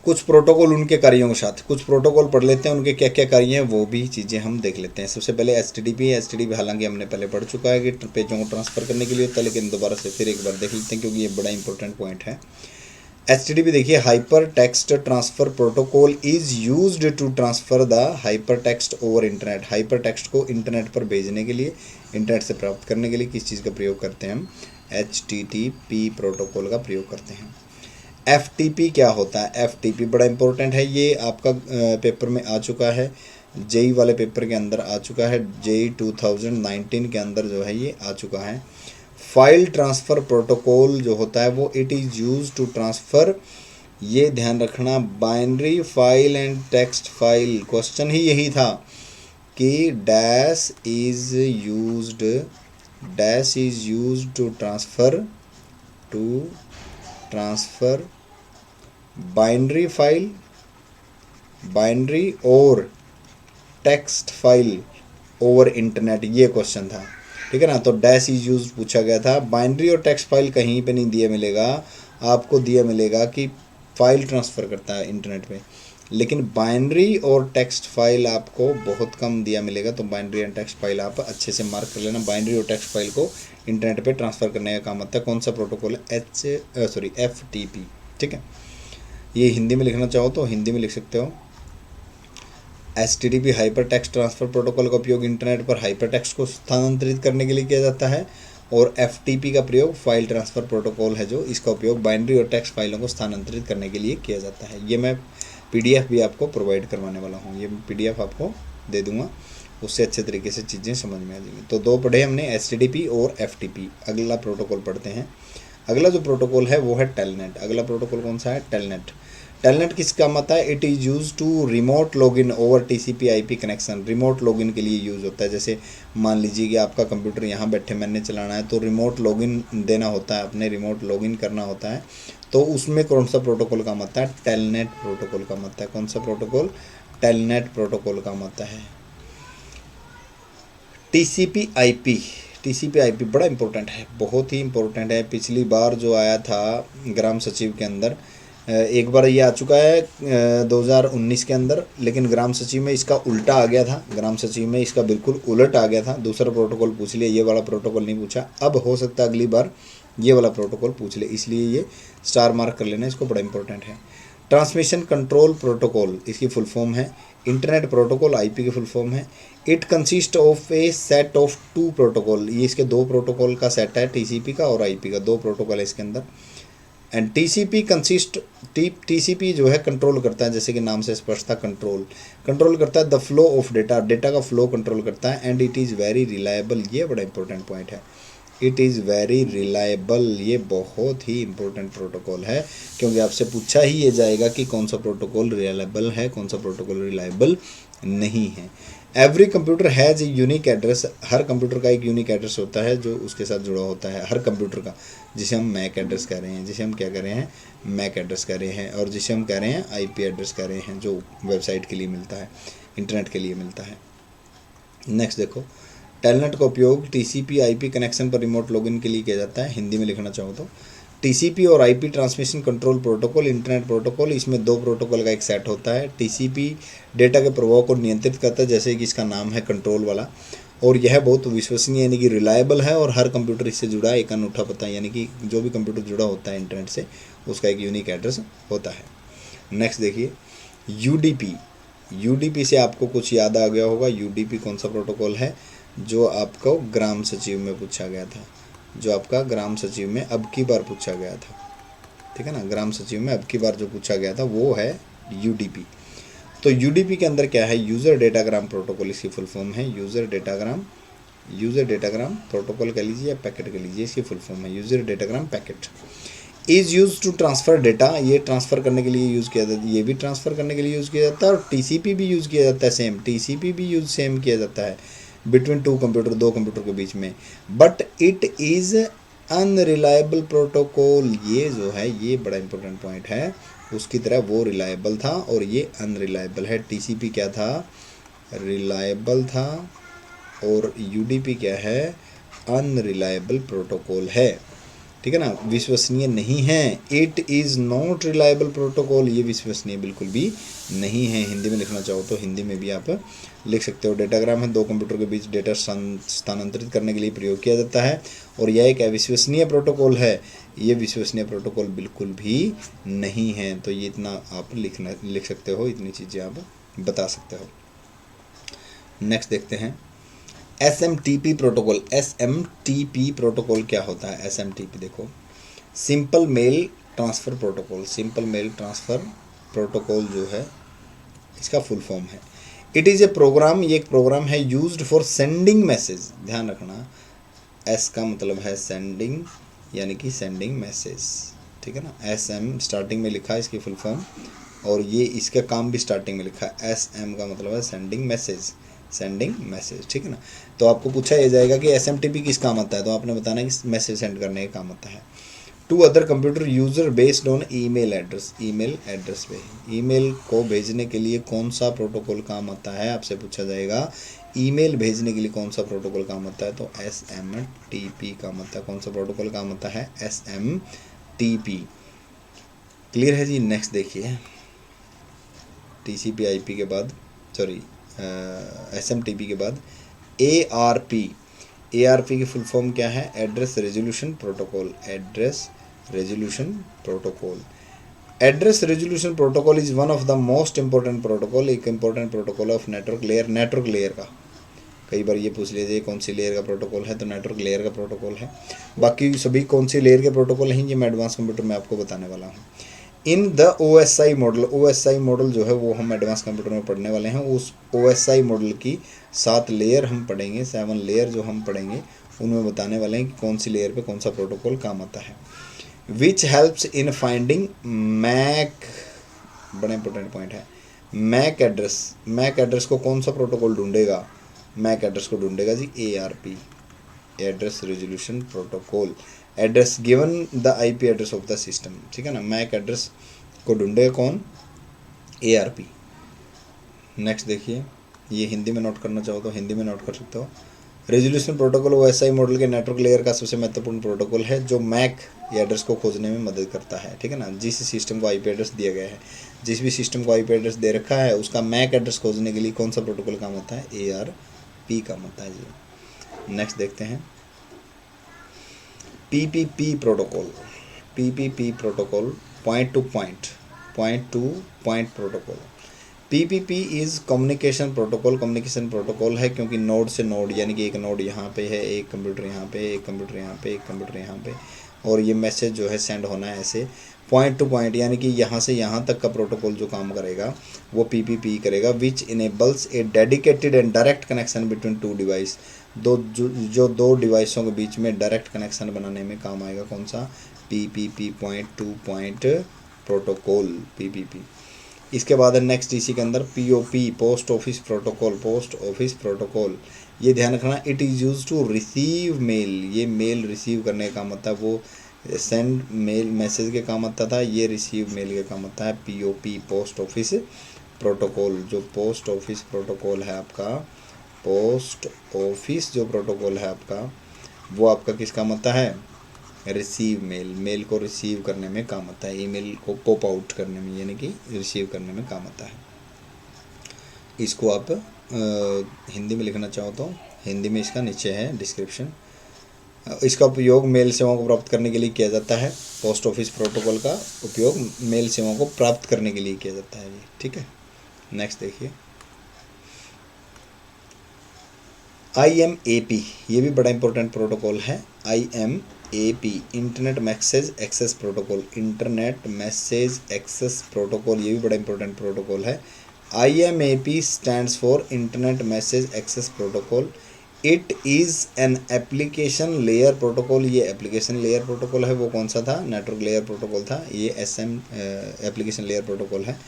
Speaker 1: कुछ प्रोटोकॉल उनके कार्यों के साथ, कुछ प्रोटोकॉल पढ़ लेते हैं, उनके क्या क्या कार्य हैं वो भी चीज़ें हम देख लेते हैं। सबसे पहले HTTP हालांकि हमने पहले पढ़ चुका है कि पेजों को ट्रांसफ़र करने के लिए होता है, लेकिन दोबारा से फिर एक बार देख लेते हैं क्योंकि ये बड़ा इंपॉर्टेंट पॉइंट है। HTTP देखिए, hyper text transfer protocol is used to transfer the hyper text over internet. Hyper text को इंटरनेट पर भेजने के लिए, इंटरनेट से प्राप्त करने के लिए किस चीज़ का प्रयोग करते हैं हम, HTTP प्रोटोकॉल का प्रयोग करते हैं। FTP क्या होता है, FTP बड़ा इंपॉर्टेंट है, ये आपका पेपर में आ चुका है, JEE वाले पेपर के अंदर आ चुका है, JEE 2019 के अंदर जो है ये आ चुका है। फाइल ट्रांसफ़र प्रोटोकॉल जो होता है वो it is use to transfer, ये ध्यान रखना, binary file and text file. Question ही यही था कि dash is used to transfer binary file, binary और टेक्स्ट फाइल ओवर इंटरनेट, ये क्वेश्चन था, ठीक है ना। तो डैश इज यूज पूछा गया था। बाइनरी और टेक्स्ट फाइल कहीं पे नहीं दिया मिलेगा आपको, दिया मिलेगा कि फाइल ट्रांसफ़र करता है इंटरनेट पे, लेकिन बाइनरी और टेक्स्ट फाइल आपको बहुत कम दिया मिलेगा। तो बाइनरी एंड टेक्स्ट फाइल आप अच्छे से मार्क कर लेना। बाइनरी और टेक्स्ट फाइल को इंटरनेट पे ट्रांसफ़र करने का काम आता है। कौन सा प्रोटोकॉल है, FTP, ठीक है। ये हिंदी में लिखना चाहो तो हिंदी में लिख सकते हो। HTTP hyper text transfer protocol का उपयोग इंटरनेट पर हाइपर टेक्स्ट को स्थानांतरित करने के लिए किया जाता है। और FTP का प्रयोग फाइल ट्रांसफ़र प्रोटोकॉल है जो, इसका उपयोग बाइनरी और टेक्स्ट फाइलों को स्थानांतरित करने के लिए किया जाता है। ये मैं PDF भी आपको प्रोवाइड करवाने वाला हूँ, ये PDF आपको दे दूँगा, उससे अच्छे तरीके से चीज़ें समझ में आ जाएंगी। तो 2 पढ़े हमने, HTTP और FTP। अगला प्रोटोकॉल पढ़ते हैं। अगला जो प्रोटोकॉल है वो है टेलनेट। अगला प्रोटोकॉल कौन सा है, टेलनेट। टेलनेट किस काम आता है, it is use to remote login over TCP/IP connection. Remote login के लिए यूज़ होता है। जैसे मान लीजिए कि आपका कंप्यूटर यहाँ बैठे मैंने चलाना है, तो रिमोट लॉगिन देना होता है, अपने रिमोट लॉगिन करना होता है, तो उसमें कौन सा प्रोटोकॉल काम आता है? टेलनेट प्रोटोकॉल काम आता है। कौन सा प्रोटोकॉल? टेलनेट प्रोटोकॉल काम आता है। टीसीपी आईपी, टीसीपी आईपी बड़ा इंपॉर्टेंट है, बहुत ही इंपॉर्टेंट है। पिछली बार जो आया था ग्राम सचिव के अंदर, एक बार ये आ चुका है 2019 के अंदर, लेकिन ग्राम सचिव में इसका उल्टा आ गया था। ग्राम सचिव में इसका बिल्कुल उलट आ गया था। दूसरा प्रोटोकॉल पूछ लिया, ये वाला प्रोटोकॉल नहीं पूछा। अब हो सकता है अगली बार ये वाला प्रोटोकॉल पूछ ले, इसलिए ये स्टार मार्क कर लेना, इसको बड़ा इंपॉर्टेंट है। ट्रांसमिशन कंट्रोल प्रोटोकॉल, इसकी फुल फॉर्म है। इंटरनेट प्रोटोकॉल आईपी की फुल फॉर्म है। It consist of a set of two protocol, ये इसके दो प्रोटोकॉल का सेट है, टीसीपी का और आईपी का, दो प्रोटोकॉल है इसके अंदर। एंड टीसीपी कंसिस्ट, टीसीपी जो है कंट्रोल करता है, जैसे कि नाम से स्पष्ट था, कंट्रोल करता है the flow of data, data का फ्लो कंट्रोल करता है। And it is very reliable, ये बड़ा इंपॉर्टेंट पॉइंट है। इट इज़ वेरी रिलायबल, ये बहुत ही इंपॉर्टेंट प्रोटोकॉल है, क्योंकि आपसे पूछा ही ये जाएगा कि कौन सा प्रोटोकॉल रिलायबल है, कौन सा प्रोटोकॉल रिलायबल नहीं है। Every computer has a unique address, her computer का एक यूनिक एड्रेस होता है जो उसके साथ जुड़ा होता है, हर कंप्यूटर का, जिसे हम मैक एड्रेस कह रहे हैं, जिसे हम क्या कह रहे हैं? मैक एड्रेस कह रहे हैं, और जिसे हम कह रहे हैं आईपी एड्रेस कह रहे हैं, जो वेबसाइट के लिए मिलता है, इंटरनेट के लिए मिलता है। नेक्स्ट देखो, टेलनेट का उपयोग टीसीपी आईपी कनेक्शन पर रिमोट लॉगिन के लिए किया जाता है। हिंदी में लिखना चाहो तो टीसीपी और IP transmission control protocol, internet protocol, इसमें दो प्रोटोकॉल का एक सेट होता है। टीसीपी डेटा के प्रवाह को नियंत्रित करता है, जैसे कि इसका नाम है कंट्रोल वाला, और यह बहुत विश्वसनीय यानी कि रिलायबल है, और हर कंप्यूटर इससे जुड़ा एक अनूठा पता है, यानी कि जो भी कंप्यूटर जुड़ा होता है इंटरनेट से उसका एक यूनिक एड्रेस होता है। नेक्स्ट देखिए, यूडीपी, यूडीपी से आपको कुछ याद आ गया होगा। यूडीपी कौन सा प्रोटोकॉल है? जो आपको ग्राम सचिव में पूछा गया था, जो आपका ग्राम सचिव में अब की बार पूछा गया था, ठीक है ना, ग्राम सचिव में अब की बार जो पूछा गया था वो है यूडीपी। तो यूडीपी के अंदर क्या है? यूज़र डेटाग्राम प्रोटोकॉल, इसकी फुल फॉर्म है यूज़र डेटाग्राम प्रोटोकॉल कह लीजिए या पैकेट कह लीजिए, इसकी फुल फॉर्म है user datagram packet. Is use to transfer data, ये ट्रांसफ़र करने के लिए यूज़ किया जाता है, ये भी ट्रांसफ़र करने के लिए यूज़ किया जाता है, और टीसीपी भी यूज़ किया जाता है, सेम टीसीपी भी यूज़ सेम किया जाता है बिटवीन टू कंप्यूटर, दो कंप्यूटर के बीच में। But it is unreliable protocol, ये जो है ये बड़ा इंपॉर्टेंट पॉइंट है, उसकी तरह वो रिलायबल था और ये अनरिलायबल है। टीसीपी क्या था? रिलायबल था, और यूडीपी क्या है? अनरिलायबल प्रोटोकॉल है, ठीक है ना, विश्वसनीय नहीं है। It is not reliable protocol, ये विश्वसनीय बिल्कुल भी नहीं है। हिंदी में लिखना चाहो तो हिंदी में भी आप लिख सकते हो। डेटाग्राम है, दो कंप्यूटर के बीच डेटा स्थानांतरित करने के लिए प्रयोग किया जाता है, और यह एक अविश्वसनीय प्रोटोकॉल है, ये विश्वसनीय प्रोटोकॉल बिल्कुल भी नहीं है। तो ये इतना आप लिख सकते हो, इतनी चीज़ें आप बता सकते हो। नेक्स्ट देखते हैं SMTP प्रोटोकॉल। SMTP प्रोटोकॉल क्या होता है? SMTP देखो, simple mail transfer protocol, simple mail transfer protocol जो है इसका फुल फॉर्म है। इट इज़ ए प्रोग्राम, ये एक प्रोग्राम है यूज्ड फॉर सेंडिंग मैसेज, ध्यान रखना, S का मतलब है सेंडिंग, यानी कि सेंडिंग मैसेज, ठीक है ना। SM स्टार्टिंग में लिखा है इसकी फुल फॉर्म, और ये इसका काम भी स्टार्टिंग में लिखा है। SM का मतलब है सेंडिंग मैसेज, ठीक है ना। तो आपको पूछा यह जाएगा कि SMTP किस काम आता है, तो आपने बताना है कि मैसेज सेंड करने का काम आता है। To other computer user based on email address पे, ईमेल को भेजने के लिए कौन सा प्रोटोकॉल काम आता है, आपसे पूछा जाएगा ईमेल भेजने के लिए कौन सा प्रोटोकॉल काम आता है, तो SMTP काम आता है। कौन सा प्रोटोकॉल काम आता है? SMTP। क्लियर है जी। नेक्स्ट देखिए, TCP IP के बाद, सॉरी SMTP के बाद ARP की फुल फॉर्म क्या है? Address resolution protocol. Address resolution protocol is one of the most important protocol, एक important protocol of network layer का। कई बार ये पूछ लीजिए कौन सी लेयर का प्रोटोकॉल है, तो नेटवर्क लेयर का प्रोटोकॉल है। बाकी सभी कौन सी लेयर के प्रोटोकॉल हैं ये मैं एडवांस कंप्यूटर में आपको बताने वाला हूँ। इन द OSI मॉडल जो है वो हम एडवांस कंप्यूटर में पढ़ने वाले हैं। उस OSI मॉडल की 7 लेयर हम पढ़ेंगे, 7 लेयर जो हम पढ़ेंगे उनमें बताने वाले हैं कि कौन सी लेयर पे कौन सा प्रोटोकॉल काम आता है। Which helps in finding MAC, बड़ा इंपॉर्टेंट पॉइंट है, मैक एड्रेस को कौन सा प्रोटोकॉल ढूंढेगा? मैक एड्रेस को ढूंढेगा जी ARP, address resolution protocol. Address given the IP address of the system, ठीक है ना। मैक एड्रेस को ढूंढेगा कौन, ARP। नेक्स्ट देखिए, ये हिंदी में नोट करना चाहो तो हिंदी में नोट कर सकते हो। रेजोल्यूशन प्रोटोकॉल वो SI मॉडल के नेटवर्क लेयर का सबसे महत्वपूर्ण प्रोटोकॉल है जो मैक एड्रेस को खोजने में मदद करता है, ठीक है ना। जिस सिस्टम को IP एड्रेस दिया गया है, जिस भी सिस्टम को IP एड्रेस दे रखा है, उसका मैक एड्रेस खोजने के लिए कौन सा प्रोटोकॉल काम होता है, ARP काम होता है जी। नेक्स्ट देखते हैं PPP protocol. PPP protocol point two point protocol. PPP is communication protocol है, क्योंकि नोड से नोड, यानी कि एक नोड यहाँ पे है, एक कंप्यूटर यहाँ पे, एक कंप्यूटर यहाँ पे, एक कंप्यूटर यहाँ पे, और ये मैसेज जो है सेंड होना है ऐसे पॉइंट टू पॉइंट, यानी कि यहाँ से यहाँ तक का प्रोटोकॉल जो काम करेगा वो PPP करेगा। विच enables A dedicated and direct connection between two device. जो दो डिवाइसों के बीच में डायरेक्ट कनेक्शन बनाने में काम आएगा, कौन सा, PPP point two point protocol, PPP। इसके बाद है नेक्स्ट इसी के अंदर POP पोस्ट ऑफिस प्रोटोकॉल। ये ध्यान रखना, it is use to receive mail, ये मेल रिसीव करने का काम आता है, वो सेंड मेल मैसेज के काम आता था, ये रिसीव मेल के काम आता है। POP post office protocol. जो पोस्ट ऑफिस प्रोटोकॉल है आपका, पोस्ट ऑफिस जो प्रोटोकॉल है आपका, वो आपका किस काम आता है, रिसीव मेल को रिसीव करने में काम आता है, ईमेल को पॉप आउट करने में, यानी कि रिसीव करने में काम आता है। इसको आप हिंदी में लिखना चाहो तो हिंदी में इसका नीचे है डिस्क्रिप्शन। इसका उपयोग मेल सेवाओं को प्राप्त करने के लिए किया जाता है। पोस्ट ऑफिस प्रोटोकॉल का उपयोग मेल सेवाओं को प्राप्त करने के लिए किया जाता है, ठीक है। नेक्स्ट देखिए IMAP, ये भी बड़ा इंपॉर्टेंट प्रोटोकॉल है। IMAP internet message access protocol, internet message access protocol, ये भी बड़ा इंपॉर्टेंट प्रोटोकॉल है। IMAP stands for internet message access protocol. It is an application layer protocol, ये एप्लीकेशन लेयर प्रोटोकॉल है। वो कौन सा था, नेटवर्क लेयर प्रोटोकॉल था, ये SM एप्लीकेशन लेयर प्रोटोकॉल है।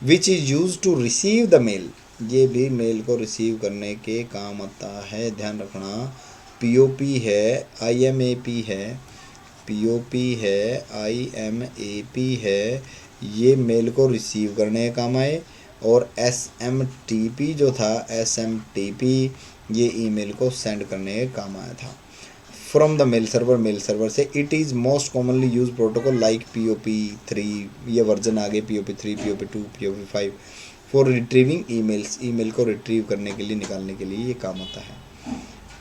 Speaker 1: Which is use to receive the mail, ये भी मेल को रिसीव करने के काम आता है, ध्यान रखना। POP है, IMAP है, POP है, IMAP है, ये मेल को रिसीव करने के काम आए। और SMTP जो था, SMTP ये ईमेल को सेंड करने के काम आया था। फ्रॉम द मेल सर्वर से। It is most commonly use protocol like POP3, ये वर्जन आगे POP3, POP2, POP5 for retrieving emails, email को रिट्रीव करने के लिए, निकालने के लिए ये काम आता है।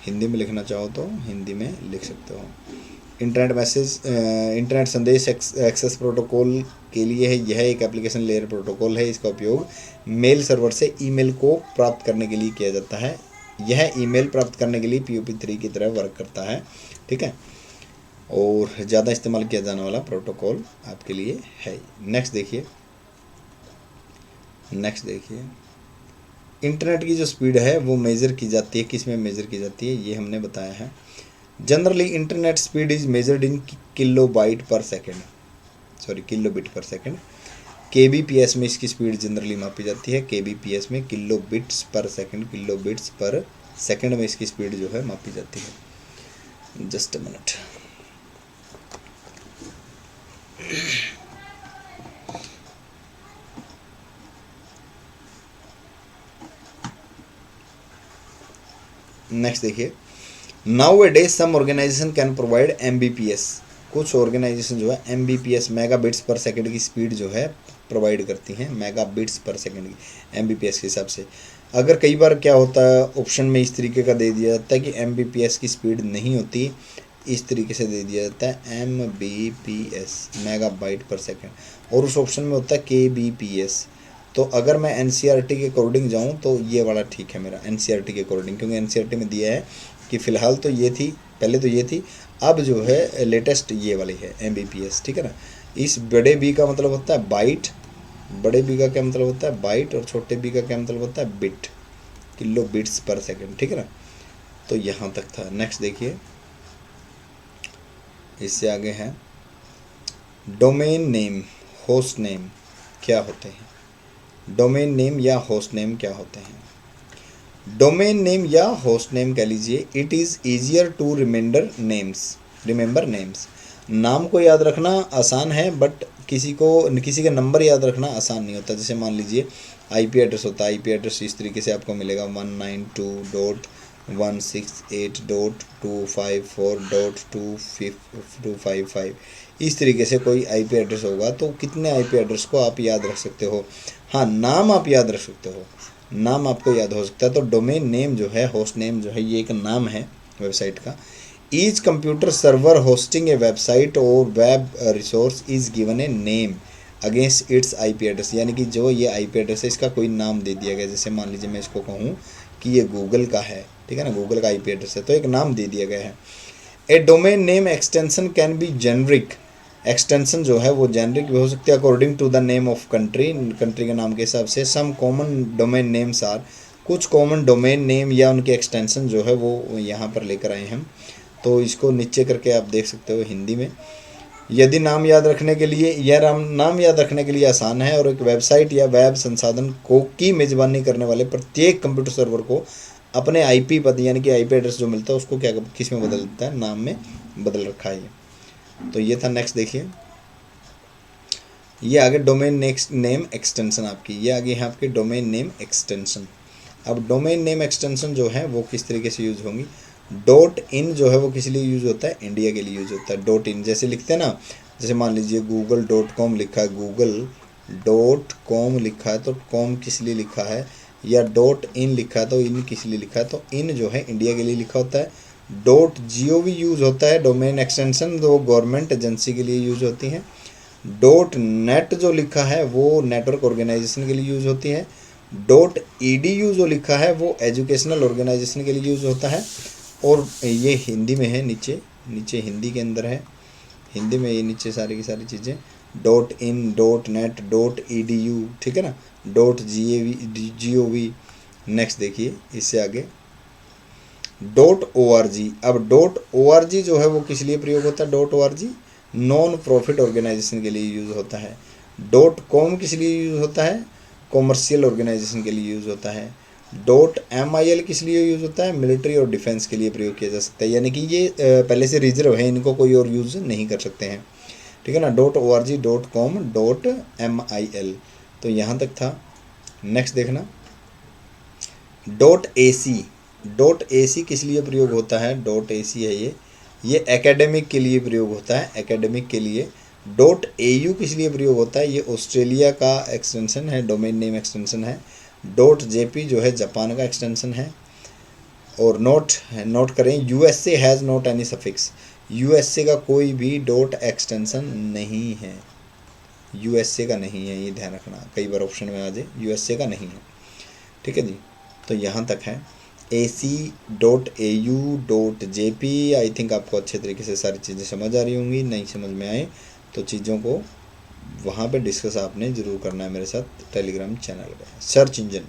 Speaker 1: हिंदी में लिखना चाहो तो हिंदी में लिख सकते हो। इंटरनेट संदेश एक्सेस प्रोटोकॉल के लिए है, यह एक एप्लीकेशन लेयर प्रोटोकॉल है। इसका उपयोग मेल सर्वर से ईमेल को प्राप्त करने के लिए किया जाता है। यह ईमेल प्राप्त करने के लिए POP3 की तरह वर्क करता है, ठीक है, और ज़्यादा इस्तेमाल किया जाने वाला प्रोटोकॉल आपके लिए है। नेक्स्ट देखिए इंटरनेट की जो स्पीड है वो मेज़र की जाती है, किस में मेज़र की जाती है, ये हमने बताया है। Generally internet speed is measured in kilobit पर सेकेंड। KBPS में इसकी स्पीड जनरली मापी जाती है, KBPS में किलोबिट्स पर सेकेंड में इसकी स्पीड जो है मापी जाती है। Just a minute. नेक्स्ट देखिए, now a day some organisation can provide MBPS, कुछ ऑर्गेनाइजेशन जो है MBPS मेगाबिट्स पर सेकंड की स्पीड जो है प्रोवाइड करती हैं, मेगाबिट्स पर सेकंड की MBPS के हिसाब से। अगर कई बार क्या होता है, ऑप्शन में इस तरीके का दे दिया जाता है कि MBPS की स्पीड नहीं होती, इस तरीके से दे दिया जाता है MBPS मेगाबाइट पर सेकंड, और उस ऑप्शन में होता है KBPS। तो अगर मैं NCERT के अकॉर्डिंग जाऊँ तो ये वाला ठीक है मेरा, NCERT के अकॉर्डिंग, क्योंकि NCERT में दिया है कि फ़िलहाल तो ये थी, पहले तो ये थी, अब जो है लेटेस्ट ये वाली है MBPS, ठीक है ना। इस बड़े B का मतलब होता है बाइट, बड़े B का क्या मतलब होता है बाइट, और छोटे B का क्या मतलब होता है बिट, किलो बिट्स पर सेकेंड, ठीक है ना। तो यहाँ तक था। नेक्स्ट देखिए, इससे आगे है डोमेन नेम, होस्ट नेम क्या होते हैं। डोमेन नेम या होस्ट नेम क्या होते हैं। डोमेन नेम या होस्ट नेम कह लीजिए, it is easier to remember names, remember names. नाम को याद रखना आसान है, बट किसी का नंबर याद रखना आसान नहीं होता। जैसे मान लीजिए आईपी एड्रेस होता है, आईपी एड्रेस इस तरीके से आपको मिलेगा 192.168.254.255। इस तरीके से कोई आईपी एड्रेस होगा, तो कितने आईपी एड्रेस को आप याद रख सकते हो? हाँ, नाम आप याद रख सकते हो, नाम आपको याद हो सकता है। तो डोमेन नेम जो है, होस्ट नेम जो है, ये एक नाम है वेबसाइट का। ईच कंप्यूटर सर्वर होस्टिंग ए वेबसाइट और web resource is given a name against it's IP address, यानी कि जो ये आईपी एड्रेस है इसका कोई नाम दे दिया गया। जैसे मान लीजिए मैं इसको कहूँ कि ये गूगल का है, ठीक है ना, गूगल का आईपी एड्रेस है, तो एक नाम दे दिया गया है। A domain name extension can be generic, extension जो है वो जेनरिक भी हो सकती है according to the name of country, country के नाम के हिसाब से। Some common domain names are, कुछ कॉमन डोमेन नेम या उनके एक्सटेंशन जो है वो यहाँ पर लेकर आए हम। तो इसको नीचे करके आप देख सकते हो हिंदी में। यदि नाम याद रखने के लिए, यह नाम याद रखने के लिए आसान है और एक वेबसाइट या वेब संसाधन को की मेज़बानी करने वाले प्रत्येक कंप्यूटर सर्वर को अपने आईपी पद यानी कि आईपी एड्रेस जो मिलता है उसको क्या किस में बदल देता है, नाम में बदल रखा है ये। तो ये था। नेक्स्ट देखिए, ये आगे डोमेन नेम एक्सटेंशन आपकी, ये आगे है आपकी डोमेन नेम एक्सटेंशन। अब डोमेन नेम एक्सटेंशन जो है वो किस तरीके से यूज़ होंगी। डॉट इन जो है वो किस लिए यूज़ होता है, इंडिया के लिए यूज़ होता है। डॉट इन जैसे लिखते हैं ना, जैसे मान लीजिए google.com लिखा है, google.com लिखा है, तो कॉम किस लिए लिखा है, या डॉट इन लिखा है तो इन किस लिए लिखा है, तो इन जो है इंडिया के लिए लिखा होता है। डॉट gov यूज़ होता है डोमेन एक्सटेंशन, वो गवर्नमेंट एजेंसी के लिए यूज़ होती हैं। डॉट नेट जो लिखा है वो नेटवर्क ऑर्गेनाइजेशन के लिए यूज़ होती है। डॉट edu जो लिखा है वो एजुकेशनल ऑर्गेनाइजेशन के लिए यूज़ होता है। और ये हिंदी में है, नीचे नीचे हिंदी के अंदर है, हिंदी में ये नीचे सारी की सारी चीज़ें, dot in, dot net, dot edu, ठीक है ना, डॉट gov। नेक्स्ट देखिए इससे आगे डॉट org। अब डॉट org जो है वो किस लिए प्रयोग होता है, dot org non profit organisation के लिए यूज़ होता है। डॉट कॉम किस लिए यूज़ होता है, कॉमर्शियल ऑर्गेनाइजेशन के लिए यूज़ होता है। डॉट mil किस लिए यूज़ होता है, मिलिट्री और डिफेंस के लिए प्रयोग किया जा सकता है, यानी कि ये पहले से रिजर्व है, इनको कोई और यूज़ नहीं कर सकते हैं, ठीक है ना। Dot org, dot com, dot mil, तो यहाँ तक था। नेक्स्ट देखना डॉट ac। डॉट ac किस लिए प्रयोग होता है, डॉट ac है ये एकेडमिक के लिए प्रयोग होता है, एकेडमिक के लिए। डॉट au किस लिए प्रयोग होता है, ये ऑस्ट्रेलिया का एक्सटेंशन है, डोमेन नेम एक्सटेंशन है। डॉट jp जो है जापान का एक्सटेंशन है। और नोट करें, USA has not any suffix, USA का कोई भी डॉट एक्सटेंशन नहीं है, USA का नहीं है, ये ध्यान रखना, कई बार ऑप्शन में आ जाए, USA का नहीं है, ठीक है जी। तो यहाँ तक है ac.au.jp। आई थिंक आपको अच्छे तरीके से सारी चीज़ें समझ आ रही होंगी, नहीं समझ में आए तो चीज़ों को वहाँ पे डिस्कस आपने ज़रूर करना है मेरे साथ टेलीग्राम चैनल पे। सर्च इंजन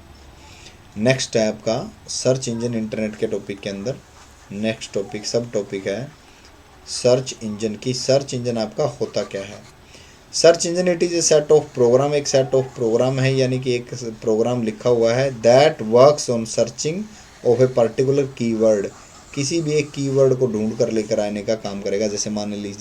Speaker 1: नेक्स्ट है आपका, सर्च इंजन इंटरनेट के टॉपिक के अंदर नेक्स्ट टॉपिक, सब टॉपिक है सर्च इंजन की। सर्च इंजन आपका होता क्या है, search engine it is a set of program, एक सेट ऑफ प्रोग्राम है, यानी कि एक प्रोग्राम लिखा हुआ है that works on searching of a particular keyword, किसी भी एक कीवर्ड को ढूंढ कर लेकर आने का काम करेगा। जैसे मैंने लिख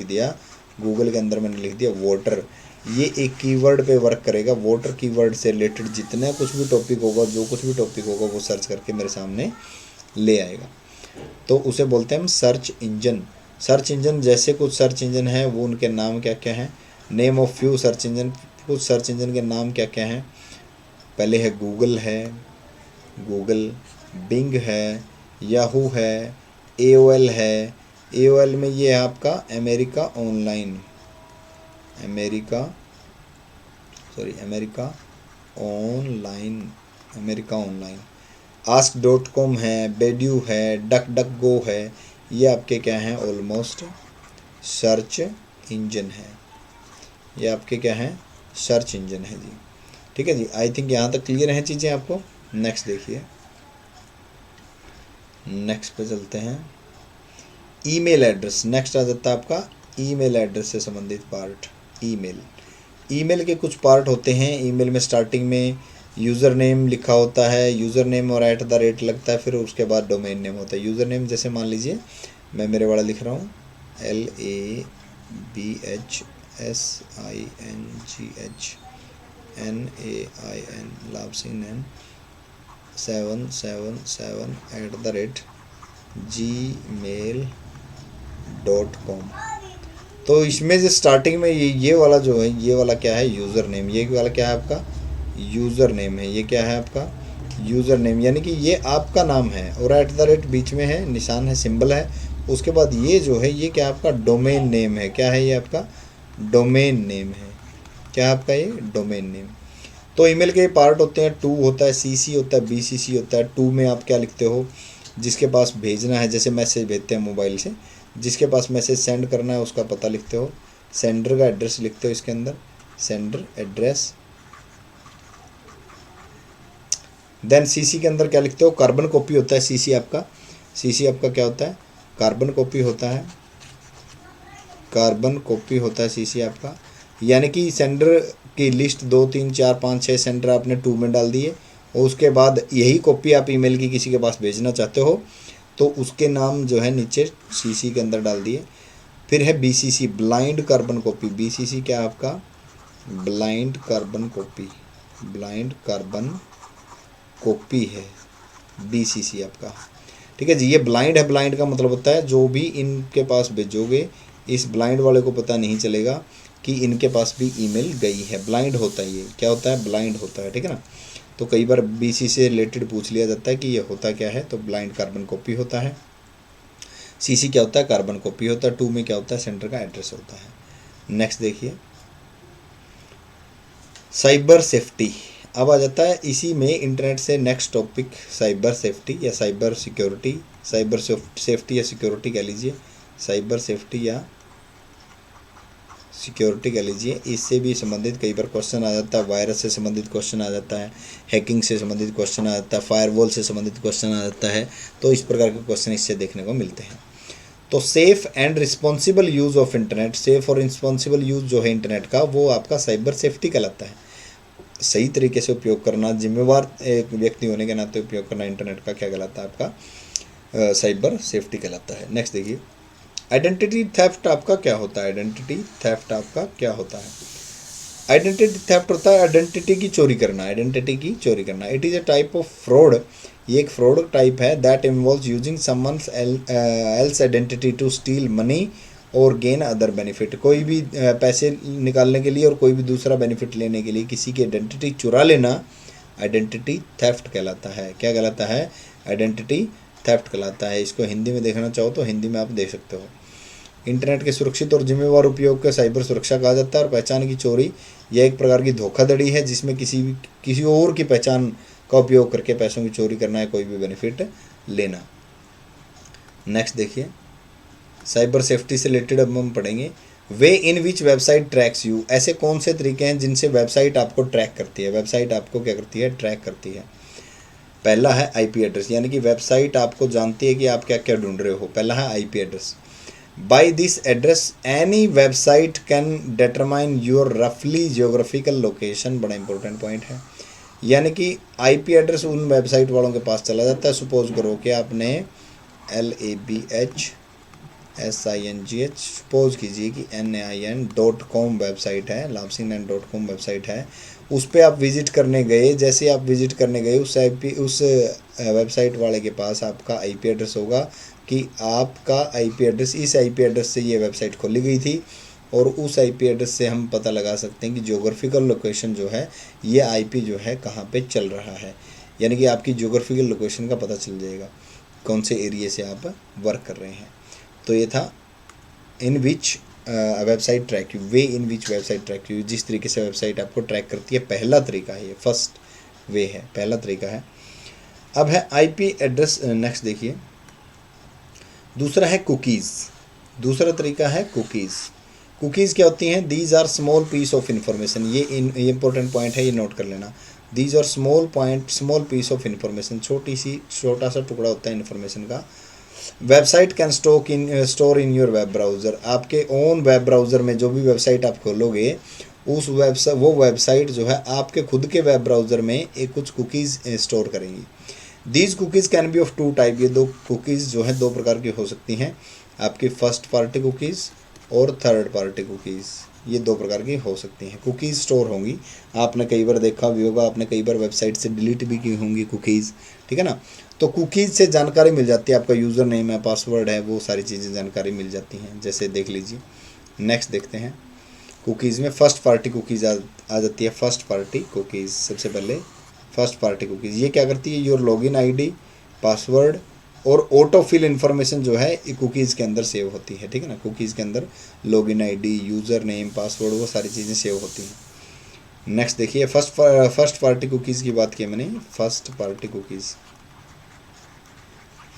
Speaker 1: दिया गूगल के अंदर, मैंने लिख दिया वाटर, ये एक कीवर्ड पे वर्क करेगा। वाटर कीवर्ड से रिलेटेड जितना कुछ भी टॉपिक होगा, जो कुछ भी टॉपिक होगा वो सर्च करके मेरे सामने ले आएगा, तो उसे बोलते हैं हम सर्च इंजन। सर्च इंजन जैसे कुछ सर्च इंजन है वो उनके नाम क्या क्या हैं, name of few search engine, कुछ सर्च इंजन के नाम क्या क्या हैं। पहले है गूगल है, गूगल, बिंग है, याहू है, AOL है। AOL में ये है आपका America online, America online. ask.com है, बेड्यू है, डक डक गो है, ये आपके क्या हैं, ऑलमोस्ट सर्च इंजन है, ये आपके क्या हैं, सर्च इंजन है जी, ठीक है जी। आई थिंक यहाँ तक क्लियर हैं चीज़ें आपको। नेक्स्ट देखिए, नेक्स्ट पे चलते हैं। ईमेल एड्रेस नेक्स्ट आ जाता है आपका, ईमेल एड्रेस से संबंधित पार्ट। ईमेल के कुछ पार्ट होते हैं। ईमेल में स्टार्टिंग में यूज़र नेम लिखा होता है, यूज़र नेम और @ लगता है, फिर उसके बाद डोमेन नेम होता है। यूज़र नेम जैसे मान लीजिए मैं मेरे वाला लिख रहा हूँ LABHSINGHNAIN लाबसिन 777@gmail.com। तो इसमें से स्टार्टिंग में ये वाला जो है, ये वाला क्या है, यूज़र नेम। ये वाला क्या है आपका, यूज़र नेम है। ये क्या है आपका, यूज़र नेम, यानी कि ये आपका नाम है और @ बीच में है, निशान है, सिंबल है। उसके बाद ये जो है ये क्या आपका डोमेन नेम है। क्या है ये आपका डोमेन नेम है। क्या है आपका ये डोमेन नेम। तो ईमेल के पार्ट होते हैं, टू होता है, सीसी होता है, बीसीसी होता है। टू में आप क्या लिखते हो, जिसके पास भेजना है, जैसे मैसेज भेजते हैं मोबाइल से, जिसके पास मैसेज सेंड करना है उसका पता लिखते हो, सेंडर का एड्रेस लिखते हो इसके अंदर, सेंडर एड्रेस। देन सीसी के अंदर क्या लिखते हो, कार्बन कॉपी होता है सीसी आपका। सीसी आपका क्या होता है, कार्बन कॉपी होता है, कार्बन कॉपी होता है सीसी आपका। यानी कि सेंडर की लिस्ट 2 3 4 5 6 सेंडर आपने टू में डाल दिए और उसके बाद यही कॉपी आप ईमेल की किसी के पास भेजना चाहते हो तो उसके नाम जो है नीचे सीसी के अंदर डाल दिए। फिर है BCC, blind carbon copy. BCC क्या आपका blind carbon copy, blind carbon copy है बीसीसी आपका। ठीक है जी, ये ब्लाइंड है। ब्लाइंड का मतलब होता है जो भी इनके पास भेजोगे इस ब्लाइंड वाले को पता नहीं चलेगा कि इनके पास भी ईमेल गई है। ब्लाइंड होता है, ये क्या होता है, ब्लाइंड होता है। ठीक है ना। तो कई बार बीसी से रिलेटेड पूछ लिया जाता है कि ये होता क्या है, तो ब्लाइंड कार्बन कॉपी होता है। सीसी क्या होता है, कार्बन कॉपी होता है। टू में क्या होता है, सेंटर का एड्रेस होता है। नेक्स्ट देखिए, साइबर सेफ्टी। अब आ जाता है इसी में इंटरनेट से नेक्स्ट टॉपिक, साइबर सेफ्टी या साइबर सिक्योरिटी। साइबर सेफ्टी या सिक्योरिटी कह लीजिए, साइबर सेफ्टी या सिक्योरिटी कह लीजिए। इससे भी संबंधित कई बार क्वेश्चन आ जाता है, वायरस से संबंधित क्वेश्चन आ जाता है, हैकिंग से संबंधित क्वेश्चन आ जाता है, फायरवॉल से संबंधित क्वेश्चन आ जाता है। तो इस प्रकार के क्वेश्चन इससे देखने को मिलते हैं। तो safe and responsible use of internet, safe और रिस्पॉन्सिबल यूज़ जो है इंटरनेट का वो आपका साइबर सेफ्टी कहलाता है। सही तरीके से उपयोग करना, जिम्मेवार एक व्यक्ति होने के नाते उपयोग करना इंटरनेट का क्या कहलाता है, आपका साइबर सेफ्टी कहलाता है। नेक्स्ट देखिए, आइडेंटिटी थेफ्ट आपका क्या होता है, आइडेंटिटी थेफ्ट आपका क्या होता है। आइडेंटिटी थेफ्ट होता है आइडेंटिटी की चोरी करना, आइडेंटिटी की चोरी करना। It is a type of fraud, ये एक फ्रॉड टाइप है that involves using someone's else identity to steal money और गेन अदर बेनिफिट। कोई भी पैसे निकालने के लिए और कोई भी दूसरा बेनिफिट लेने के लिए किसी की आइडेंटिटी चुरा लेना आइडेंटिटी थेफ्ट कहलाता है। क्या कहलाता है, आइडेंटिटी थेफ्ट कहलाता है। इसको हिंदी में देखना चाहो तो हिंदी में आप देख सकते हो। इंटरनेट के सुरक्षित और जिम्मेवार उपयोग को साइबर सुरक्षा कहा जाता है। और पहचान की चोरी यह एक प्रकार की धोखाधड़ी है जिसमें किसी और की पहचान का उपयोग करके पैसों की चोरी करना है, कोई भी बेनिफिट लेना। नेक्स्ट देखिए, साइबर सेफ्टी से रिलेटेड अब हम पढ़ेंगे, वे in which website tracks you. ऐसे कौन से तरीके हैं जिनसे वेबसाइट आपको ट्रैक करती है, वेबसाइट आपको क्या करती है, ट्रैक करती है। पहला है आईपी एड्रेस, यानी कि वेबसाइट आपको जानती है कि आप क्या क्या ढूंढ रहे हो। पहला है IP address. By this address any website can determine your रफली जियोग्राफिकल लोकेशन। बड़ा इंपॉर्टेंट पॉइंट है, यानी कि आईपी एड्रेस उन वेबसाइट वालों के पास चला जाता है। सपोज करो कि आपने LABHSINGH सपोज कीजिए कि NAIN.com वेबसाइट है, लाबसिन.com वेबसाइट है, उस पर आप विज़िट करने गए। जैसे आप विज़िट करने गए उस वेबसाइट वाले के पास आपका आईपी एड्रेस होगा कि आपका आईपी एड्रेस, इस आईपी एड्रेस से ये वेबसाइट खोली गई थी और उस आईपी एड्रेस से हम पता लगा सकते हैं कि ज्योग्राफिकल लोकेशन जो है ये आईपी जो है कहाँ पे चल रहा है। यानी कि आपकी ज्योग्राफिकल लोकेशन का पता चल जाएगा कौन से एरिया से आप वर्क कर रहे हैं। तो ये था in which website track you, way in which website track you, जिस तरीके से वेबसाइट आपको ट्रैक करती है। पहला तरीका है ये, फर्स्ट वे है, पहला तरीका है। अब है आईपी एड्रेस। नेक्स्ट देखिए, दूसरा है कुकीज़। दूसरा तरीका है कुकीज़। कुकीज़ क्या होती हैं, these are small piece of information. ये इंपॉर्टेंट पॉइंट है, ये नोट कर लेना। These are small piece of information, छोटा सा टुकड़ा होता है इन्फॉर्मेशन का। Website can store in your web browser. आपके ओन वेब ब्राउज़र में जो भी वेबसाइट आप खोलोगे उस वो वेबसाइट जो है आपके खुद के वेब ब्राउज़र में एक कुछ कुकीज़ स्टोर करेंगी। These cookies can be of two type, ये दो कुकीज़ जो है दो प्रकार की हो सकती हैं, आपकी फर्स्ट पार्टी कुकीज़ और थर्ड पार्टी कुकीज़, ये दो प्रकार की हो सकती हैं। कुकीज़ स्टोर होंगी, आपने कई बार देखा भी होगा, आपने कई बार वेबसाइट से डिलीट भी की होंगी कुकीज़, ठीक है ना। तो कुकीज़ से जानकारी मिल जाती है, आपका यूज़र नेम है, पासवर्ड है, वो सारी चीज़ें जानकारी मिल जाती हैं। जैसे देख लीजिए, नेक्स्ट देखते हैं। कुकीज़ में फर्स्ट पार्टी कुकीज़ आ जाती है। फर्स्ट पार्टी कुकीज़, सबसे पहले फर्स्ट पार्टी कुकीज़ ये क्या करती है, योर लॉगिन आईडी, पासवर्ड और ऑटो फिल इन्फॉर्मेशन जो है कुकीज़ के अंदर सेव होती है, ठीक है ना। कुकीज़ के अंदर login ID, user name, password, वो सारी चीज़ें सेव होती हैं। नेक्स्ट देखिए, फर्स्ट पार्टी कुकीज़ की बात की मैंने, first party cookies,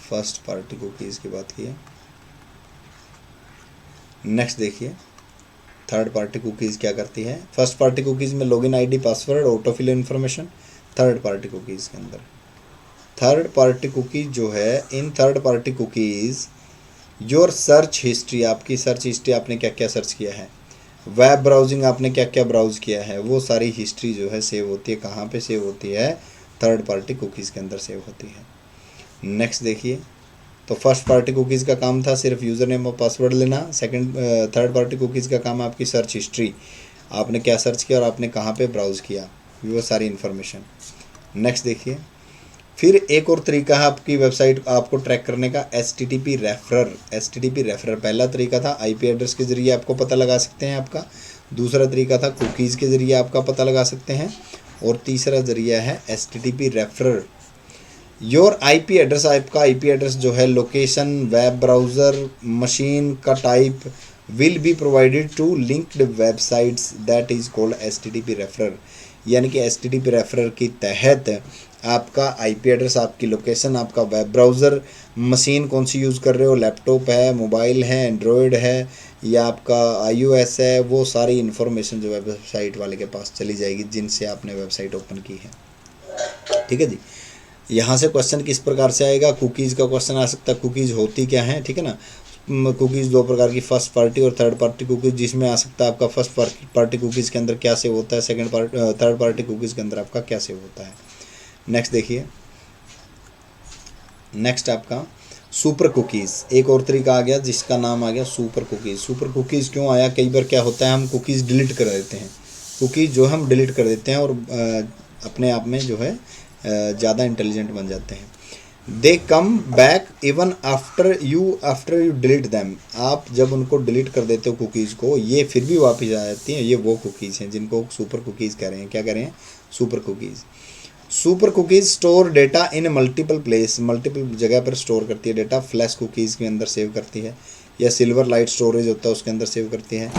Speaker 1: first party cookies की बात की है। नेक्स्ट देखिए, थर्ड पार्टी कुकीज़ क्या करती है। फर्स्ट पार्टी कुकीज़ में login ID, password, auto fill information. Third party cookies के अंदर, थर्ड पार्टी कुकीज़ जो है, in third party cookies your search history, आपकी सर्च हिस्ट्री, आपने क्या क्या सर्च किया है, वेब ब्राउजिंग, आपने क्या क्या ब्राउज़ किया है, वो सारी हिस्ट्री जो है सेव होती है। कहाँ पे सेव होती है, थर्ड पार्टी कुकीज़ के अंदर सेव होती है। नेक्स्ट देखिए, तो फर्स्ट पार्टी कुकीज़ का काम था सिर्फ यूज़र नेम और पासवर्ड लेना। थर्ड पार्टी कुकीज़ का काम है आपकी सर्च हिस्ट्री, आपने क्या सर्च किया और आपने कहाँ पे ब्राउज़ किया, वो सारी इन्फॉर्मेशन। नेक्स्ट देखिए, फिर एक और तरीका है आपकी वेबसाइट आपको ट्रैक करने का, HTTP रेफरर। HTTP रेफरर पहला तरीका था, IP एड्रेस के ज़रिए आपको पता लगा सकते हैं आपका। दूसरा तरीका था कुकीज़ के ज़रिए आपका पता लगा सकते हैं। और तीसरा ज़रिया है HTTP referrer. Your IP address, आपका IP एड्रेस जो है, लोकेशन, वेब ब्राउज़र, मशीन का type will be provided to linked websites, that is called HTTP referrer. यानी कि HTTP रेफरर के तहत आपका IP एड्रेस, आपकी लोकेशन, आपका वेब ब्राउज़र, मशीन कौन सी यूज़ कर रहे हो, लैपटॉप है, मोबाइल है, एंड्रॉयड है या आपका iOS है, वो सारी इन्फॉर्मेशन जो वेबसाइट वाले के पास चली जाएगी जिनसे आपने वेबसाइट ओपन की है, ठीक है जी। यहाँ से क्वेश्चन किस प्रकार से आएगा, कुकीज़ का क्वेश्चन आ सकता है, कुकीज़ होती क्या है, ठीक है ना। कुकीज़ दो प्रकार की, फर्स्ट पार्टी और थर्ड पार्टी कुकीज़, जिसमें आ सकता है आपका फर्स्ट पार्टी कुकीज़ के अंदर क्या सेव होता है, थर्ड पार्टी कुकीज़ के अंदर आपका क्या सेव होता है। नेक्स्ट देखिए, नेक्स्ट आपका सुपर कुकीज़, एक और तरीका आ गया जिसका नाम आ गया सुपर कुकीज़। सुपर कुकीज़ क्यों आया, कई बार क्या होता है हम कुकीज़ डिलीट कर देते हैं, कुकीज़ जो हम डिलीट कर देते हैं और अपने आप में जो है ज़्यादा इंटेलिजेंट बन जाते हैं। They come back even after you delete them, आप जब उनको डिलीट कर देते हो कुकीज़ को, ये फिर भी वापस आ जाती हैं। ये वो कुकीज़ हैं जिनको सुपर कुकीज़ कह रहे हैं। क्या कह रहे हैं, super cookies. Super cookies store data इन मल्टीपल प्लेस, मल्टीपल जगह पर स्टोर करती है डेटा। फ्लैश कुकीज़ के अंदर सेव करती है, या सिल्वर लाइट स्टोरेज होता है उसके अंदर सेव करती है।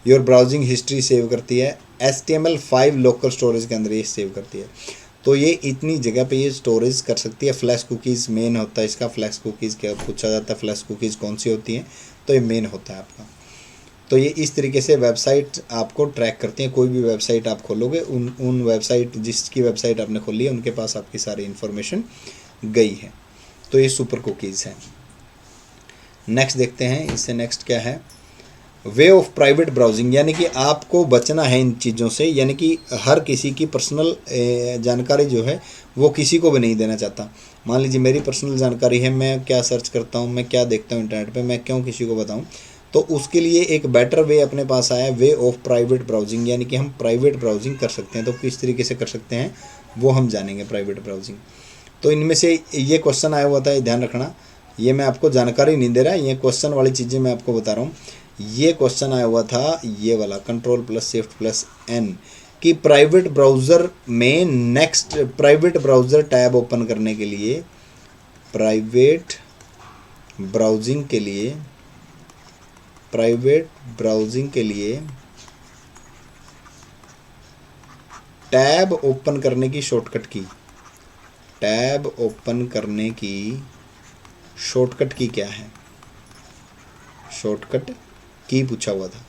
Speaker 1: योर ब्राउजिंग हिस्ट्री सेव करती है। HTML5 लोकल स्टोरेज के अंदर ये सेव करती है। तो ये इतनी जगह पे ये स्टोरेज कर सकती है। फ्लैश कुकीज़ मेन होता है इसका। फ्लैश कुकीज़ क्या पूछा जाता है, फ्लैश कुकीज़ कौन सी होती हैं, तो ये मेन होता है आपका। तो ये इस तरीके से वेबसाइट आपको ट्रैक करती हैं। कोई भी वेबसाइट आप खोलोगे, उन वेबसाइट, जिसकी वेबसाइट आपने खोली है उनके पास आपकी सारी इन्फॉर्मेशन गई है। तो ये सुपर कुकीज़ है। नेक्स्ट देखते हैं, इससे नेक्स्ट क्या है, वे ऑफ प्राइवेट ब्राउजिंग, यानी कि आपको बचना है इन चीज़ों से। यानी कि हर किसी की पर्सनल जानकारी जो है वो किसी को भी नहीं देना चाहता। मान लीजिए मेरी पर्सनल जानकारी है, मैं क्या सर्च करता हूँ, मैं क्या देखता हूँ इंटरनेट पे, मैं क्यों किसी को बताऊँ। तो उसके लिए एक बेटर वे अपने पास आया, वे ऑफ प्राइवेट ब्राउजिंग, यानी कि हम प्राइवेट ब्राउजिंग कर सकते हैं। तो किस तरीके से कर सकते हैं वो हम जानेंगे, प्राइवेट ब्राउजिंग। तो इनमें से ये क्वेश्चन आया हुआ था, ये ध्यान रखना, ये मैं आपको जानकारी नहीं दे रहा, ये क्वेश्चन वाली चीज़ें मैं आपको बता रहा हूँ। ये क्वेश्चन आया हुआ था ये वाला, Ctrl+Shift+N, कि प्राइवेट ब्राउज़र में next private browser tab open करने के लिए, प्राइवेट ब्राउजिंग के लिए, प्राइवेट ब्राउजिंग के लिए टैब ओपन करने की शॉर्टकट की, टैब ओपन करने की शॉर्टकट की क्या है, शॉर्टकट की पूछा हुआ था।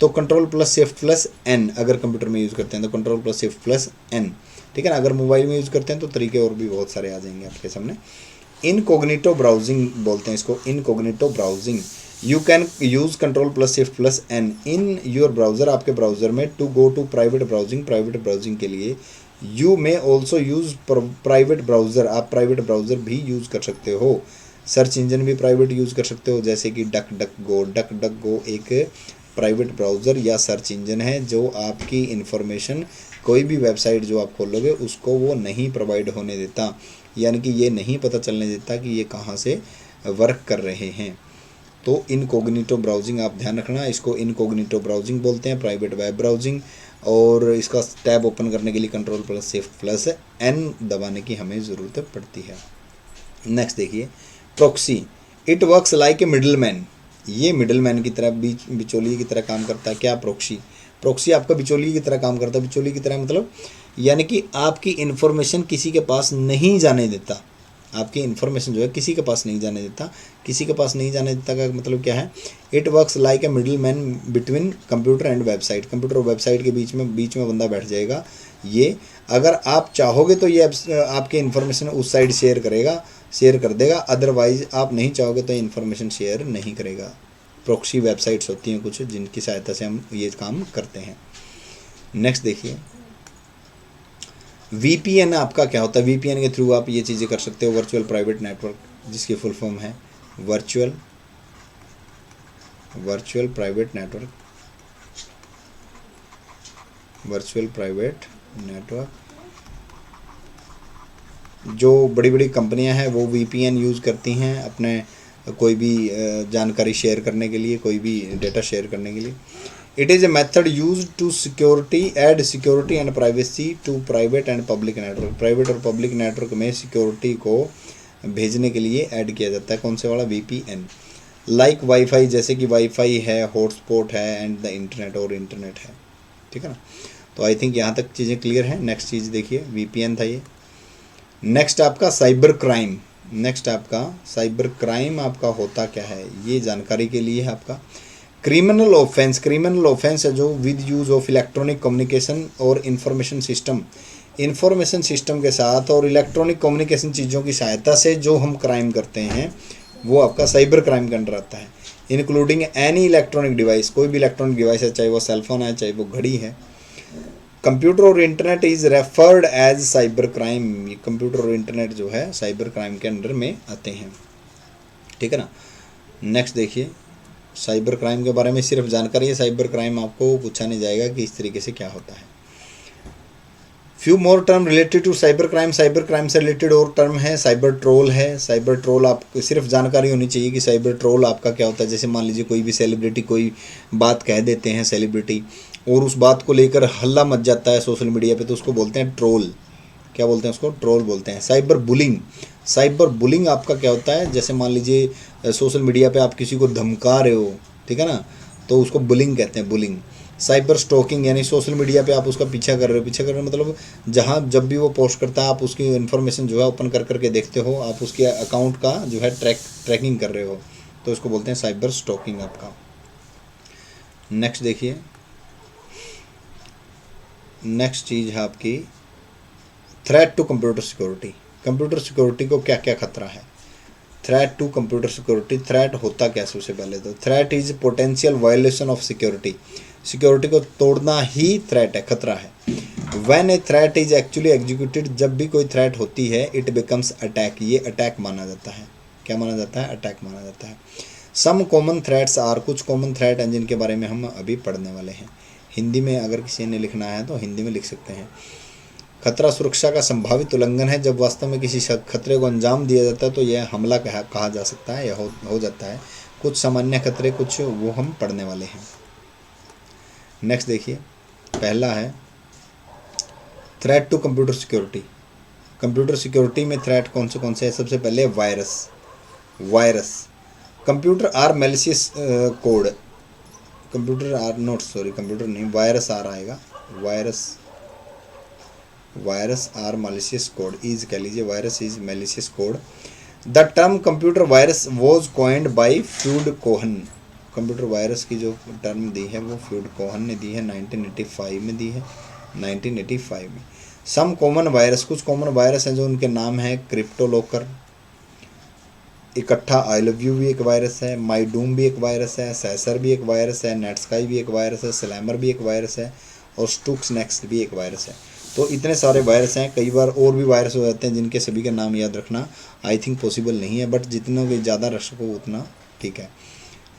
Speaker 1: तो Ctrl+Shift+N अगर कंप्यूटर में यूज़ करते हैं तो Ctrl+Shift+N, ठीक है ना। अगर मोबाइल में यूज़ करते हैं तो तरीके और भी बहुत सारे आ जाएंगे आपके सामने। इनकॉग्निटो ब्राउजिंग बोलते हैं इसको, incognito browsing. You can use Ctrl+Shift+N in your browser, आपके ब्राउज़र में, to go to private browsing, private browsing के लिए you may also use private browser, आप प्राइवेट ब्राउज़र भी यूज़ कर सकते हो। सर्च इंजन भी प्राइवेट यूज़ कर सकते हो, जैसे कि डक डक गो एक प्राइवेट ब्राउज़र या सर्च इंजन है जो आपकी इन्फॉर्मेशन, कोई भी वेबसाइट जो आप खोलोगे उसको वो नहीं प्रोवाइड होने देता, यानी कि ये नहीं पता चलने देता कि ये कहाँ से वर्क कर रहे हैं। तो इनकॉग्निटो ब्राउजिंग आप ध्यान रखना, इसको इनकॉग्निटो ब्राउजिंग बोलते हैं, प्राइवेट वेब ब्राउजिंग। और इसका टैब ओपन करने के लिए control plus shift plus N दबाने की हमें ज़रूरत पड़ती है। नेक्स्ट देखिए, proxy, it works like a middle man, ये मिडल मैन की तरह, बिचौलिए की तरह काम करता है। क्या प्रॉक्सी? प्रॉक्सी आपका बिचौलिए की तरह काम करता है। बिचौलिए की तरह मतलब यानी कि आपकी इन्फॉर्मेशन किसी के पास नहीं जाने देता, आपकी इन्फॉर्मेशन जो है किसी के पास नहीं जाने देता। किसी के पास नहीं जाने देता का मतलब क्या है? It works like a middle man between computer and website, computer और वेबसाइट के बीच में बंदा बैठ जाएगा। ये अगर आप चाहोगे तो ये आपकी इन्फॉर्मेशन उस साइड शेयर कर देगा, अदरवाइज आप नहीं चाहोगे तो इन्फॉर्मेशन शेयर नहीं करेगा। प्रॉक्सी वेबसाइट्स होती हैं कुछ जिनकी सहायता से हम ये काम करते हैं। नेक्स्ट देखिए, VPN आपका क्या होता है? VPN के थ्रू आप ये चीज़ें कर सकते हो, वर्चुअल प्राइवेट नेटवर्क, जिसकी फुल फॉर्म है virtual private network, virtual private network. जो बड़ी बड़ी कंपनियां हैं वो VPN यूज़ करती हैं अपने कोई भी जानकारी शेयर करने के लिए, कोई भी डेटा शेयर करने के लिए। It is a method use to add security and privacy to private and public network, प्राइवेट और पब्लिक नेटवर्क में सिक्योरिटी को भेजने के लिए ऐड किया जाता है। कौन से वाला? VPN। लाइक वाईफाई, जैसे कि वाईफाई है, हॉटस्पॉट है एंड द इंटरनेट, और इंटरनेट है। ठीक है ना? तो आई थिंक यहाँ तक चीज़ें क्लियर हैं। नेक्स्ट चीज़ देखिए, VPN था ये। नेक्स्ट आपका साइबर क्राइम, नेक्स्ट आपका साइबर क्राइम आपका होता क्या है, ये जानकारी के लिए है आपका। क्रिमिनल ऑफेंस है जो with use of electronic communication और इंफॉर्मेशन सिस्टम के साथ और इलेक्ट्रॉनिक कम्युनिकेशन चीज़ों की सहायता से जो हम क्राइम करते हैं वो आपका साइबर क्राइम के अंडर आता है। इंक्लूडिंग एनी इलेक्ट्रॉनिक डिवाइस, कोई भी इलेक्ट्रॉनिक डिवाइस है, चाहे वो सेलफोन है, चाहे वो घड़ी है। कंप्यूटर और internet is referred as cyber crime, computer और इंटरनेट जो है साइबर क्राइम के अंडर में आते हैं। ठीक है ना? नेक्स्ट देखिए, साइबर क्राइम के बारे में सिर्फ जानकारी है, साइबर क्राइम आपको पूछा नहीं जाएगा कि इस तरीके से क्या होता है। Few more term related to cyber crime से रिलेटेड और टर्म है, साइबर ट्रोल है। साइबर ट्रोल आपको सिर्फ जानकारी होनी चाहिए कि साइबर ट्रोल आपका क्या होता है। जैसे मान लीजिए कोई भी सेलिब्रिटी कोई बात कह देते हैं सेलिब्रिटी, और उस बात को लेकर हल्ला मच जाता है सोशल मीडिया पे, तो उसको बोलते हैं ट्रोल। क्या बोलते हैं उसको? ट्रोल बोलते हैं। साइबर बुलिंग आपका क्या होता है? जैसे मान लीजिए सोशल मीडिया पे आप किसी को धमका रहे हो, ठीक है ना, तो उसको बुलिंग कहते हैं, बुलिंग। साइबर स्टॉकिंग यानी सोशल मीडिया पे आप उसका पीछा कर रहे हो, पीछा कर रहे हो मतलब जहाँ जब भी वो पोस्ट करता है आप उसकी इन्फॉर्मेशन जो है ओपन कर करके देखते हो, आप उसके अकाउंट का जो है ट्रैकिंग कर रहे हो, तो इसको बोलते हैं साइबर स्टॉकिंग आपका। नेक्स्ट देखिए, नेक्स्ट चीज़ है आपकी threat to computer security. Computer security को क्या क्या खतरा है? Threat to computer security, threat होता क्या? सबसे पहले तो threat is potential violation of security, security को तोड़ना ही थ्रेट है, खतरा है। When a threat is actually executed, जब भी कोई थ्रेट होती है, इट बिकम्स अटैक, ये अटैक माना जाता है। क्या माना जाता है? अटैक माना जाता है। सम कॉमन थ्रेट्स आर, कुछ कॉमन थ्रेट हैं जिनके बारे में हम अभी पढ़ने वाले हैं। हिंदी में अगर किसी ने लिखना है तो हिंदी में लिख सकते हैं। खतरा सुरक्षा का संभावित उल्लंघन है, जब वास्तव में किसी खतरे को अंजाम दिया जाता है तो यह हमला कहा जा सकता है या हो जाता है। कुछ सामान्य खतरे, कुछ वो हम पढ़ने वाले हैं। नेक्स्ट देखिए, पहला है threat to computer security. Computer security में थ्रेट कौन से हैं? सबसे पहले virus. Computer are malicious code, computer नहीं, वायरस आर आएगा, virus are malicious code, is कह लीजिए, virus is malicious code. The term computer virus was coined by Fred Cohen, computer virus की जो टर्म दी है वो फ्यूड कोहन ने दी है, 1985 में दी है, 1985 में। सम कॉमन वायरस, कुछ कॉमन वायरस हैं जो उनके नाम है क्रिप्टोलोकर, इकट्ठा आई लव यू भी एक वायरस है, माई डूम भी एक वायरस है, सैसर भी एक वायरस है, नेटस्काई भी एक वायरस है, स्लैमर भी एक वायरस है, और स्टूक्स नेक्स्ट भी एक वायरस है। तो इतने सारे वायरस हैं, कई बार और भी वायरस हो जाते हैं जिनके सभी के नाम याद रखना आई थिंक पॉसिबल नहीं है, बट जितना भी ज़्यादा रख सको उतना ठीक है।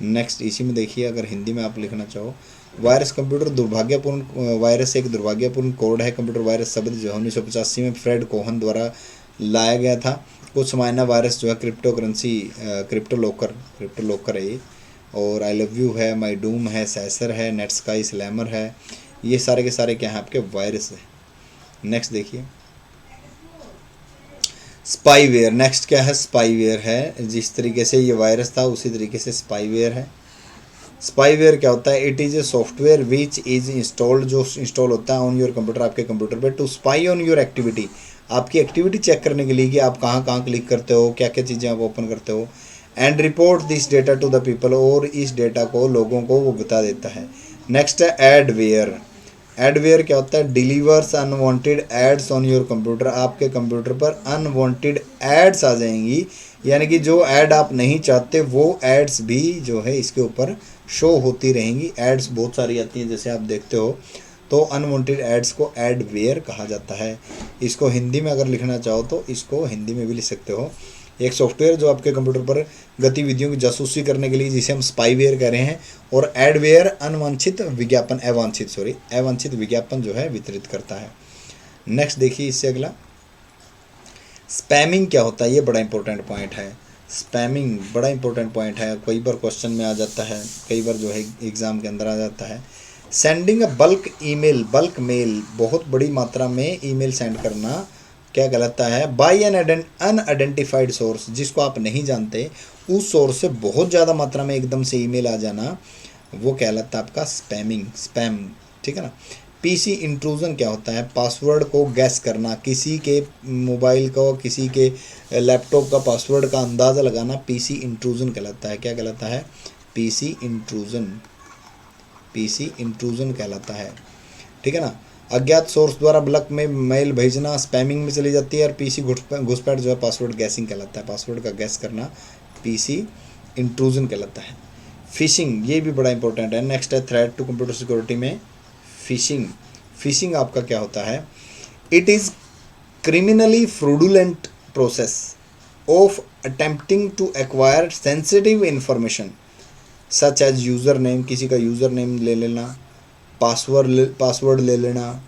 Speaker 1: नेक्स्ट इसी में देखिए, अगर हिंदी में आप लिखना चाहो, वायरस कंप्यूटर दुर्भाग्यपूर्ण वायरस एक दुर्भाग्यपूर्ण कोड है। कंप्यूटर वायरस शब्द जो है 1985 में फ्रेड कोहन द्वारा लाया गया था। कुछ समाना वायरस जो है क्रिप्टो करेंसी क्रिप्टो लॉकर है ये, और आई लव यू है, माई डूम है, सैसर है, नेट स्काई स्लैमर है, ये सारे के सारे क्या हैं आपके वायरस है। नेक्स्ट देखिए स्पाईवेयर। नेक्स्ट क्या है, स्पाईवेयर है। जिस तरीके से ये वायरस था उसी तरीके से स्पाईवेयर है। स्पाईवेयर क्या होता है, it is a software which is installed, जो इंस्टॉल होता है ऑन योर कंप्यूटर, आपके कंप्यूटर पे, to spy on your activity, आपकी एक्टिविटी चेक करने के लिए कि आप कहाँ कहाँ क्लिक करते हो, क्या क्या चीज़ें आप ओपन करते हो, and report this data to the people, और इस डेटा को लोगों को वो बता देता है। नेक्स्ट है एडवेयर। एडवेयर क्या होता है, delivers unwanted ads on your computer, आपके कंप्यूटर पर अनवांटेड एड्स आ जाएंगी, यानी कि जो ऐड आप नहीं चाहते वो एड्स भी जो है इसके ऊपर शो होती रहेंगी। एड्स बहुत सारी आती हैं जैसे आप देखते हो, तो अनवांटेड एड्स को एडवेयर कहा जाता है। इसको हिंदी में अगर लिखना चाहो तो इसको हिंदी में भी लिख सकते हो। एक सॉफ्टवेयर जो आपके कंप्यूटर पर गतिविधियों की जासूसी करने के लिए, जिसे हम स्पाईवेयर कह रहे हैं, और एडवेयर अनवांछित विज्ञापन अवांछित विज्ञापन जो है वितरित करता है। नेक्स्ट देखिए इससे अगला, स्पैमिंग क्या होता है, ये बड़ा इंपॉर्टेंट पॉइंट है। स्पैमिंग बड़ा इंपॉर्टेंट पॉइंट है, कई बार क्वेश्चन में आ जाता है, कई बार जो है एग्ज़ाम के अंदर आ जाता है। Sending a bulk email, bulk mail, बहुत बड़ी मात्रा में ईमेल सेंड करना क्या कहलाता है, बाय एन अनआइडेंटिफाइड सोर्स, जिसको आप नहीं जानते उस सोर्स से बहुत ज़्यादा मात्रा में एकदम से ईमेल आ जाना, वो कहलाता है आपका स्पैम, ठीक है ना। पीसी इंट्रूजन क्या होता है, पासवर्ड को गैस करना, किसी के मोबाइल का, किसी के लैपटॉप का पासवर्ड का अंदाज़ा लगाना, पीसी इंट्रूजन कहलाता है। क्या कहलाता है, पीसी इंट्रूजन कहलाता है, ठीक है ना। अज्ञात सोर्स द्वारा ब्लॉक में मेल भेजना स्पैमिंग में चली जाती है, और पीसी घुसपैठ जो है पासवर्ड गैसिंग कहलाता है, पासवर्ड का गैस करना पीसी इंट्रूजन कहलाता है। फिशिंग, ये भी बड़ा इंपॉर्टेंट है। नेक्स्ट है थ्रेट टू कंप्यूटर सिक्योरिटी में फिशिंग आपका क्या होता है, it is criminally fraudulent process of attempting to acquire sensitive information such as user name, किसी का यूज़र नेम ले लेना, पासवर्ड ले लेना,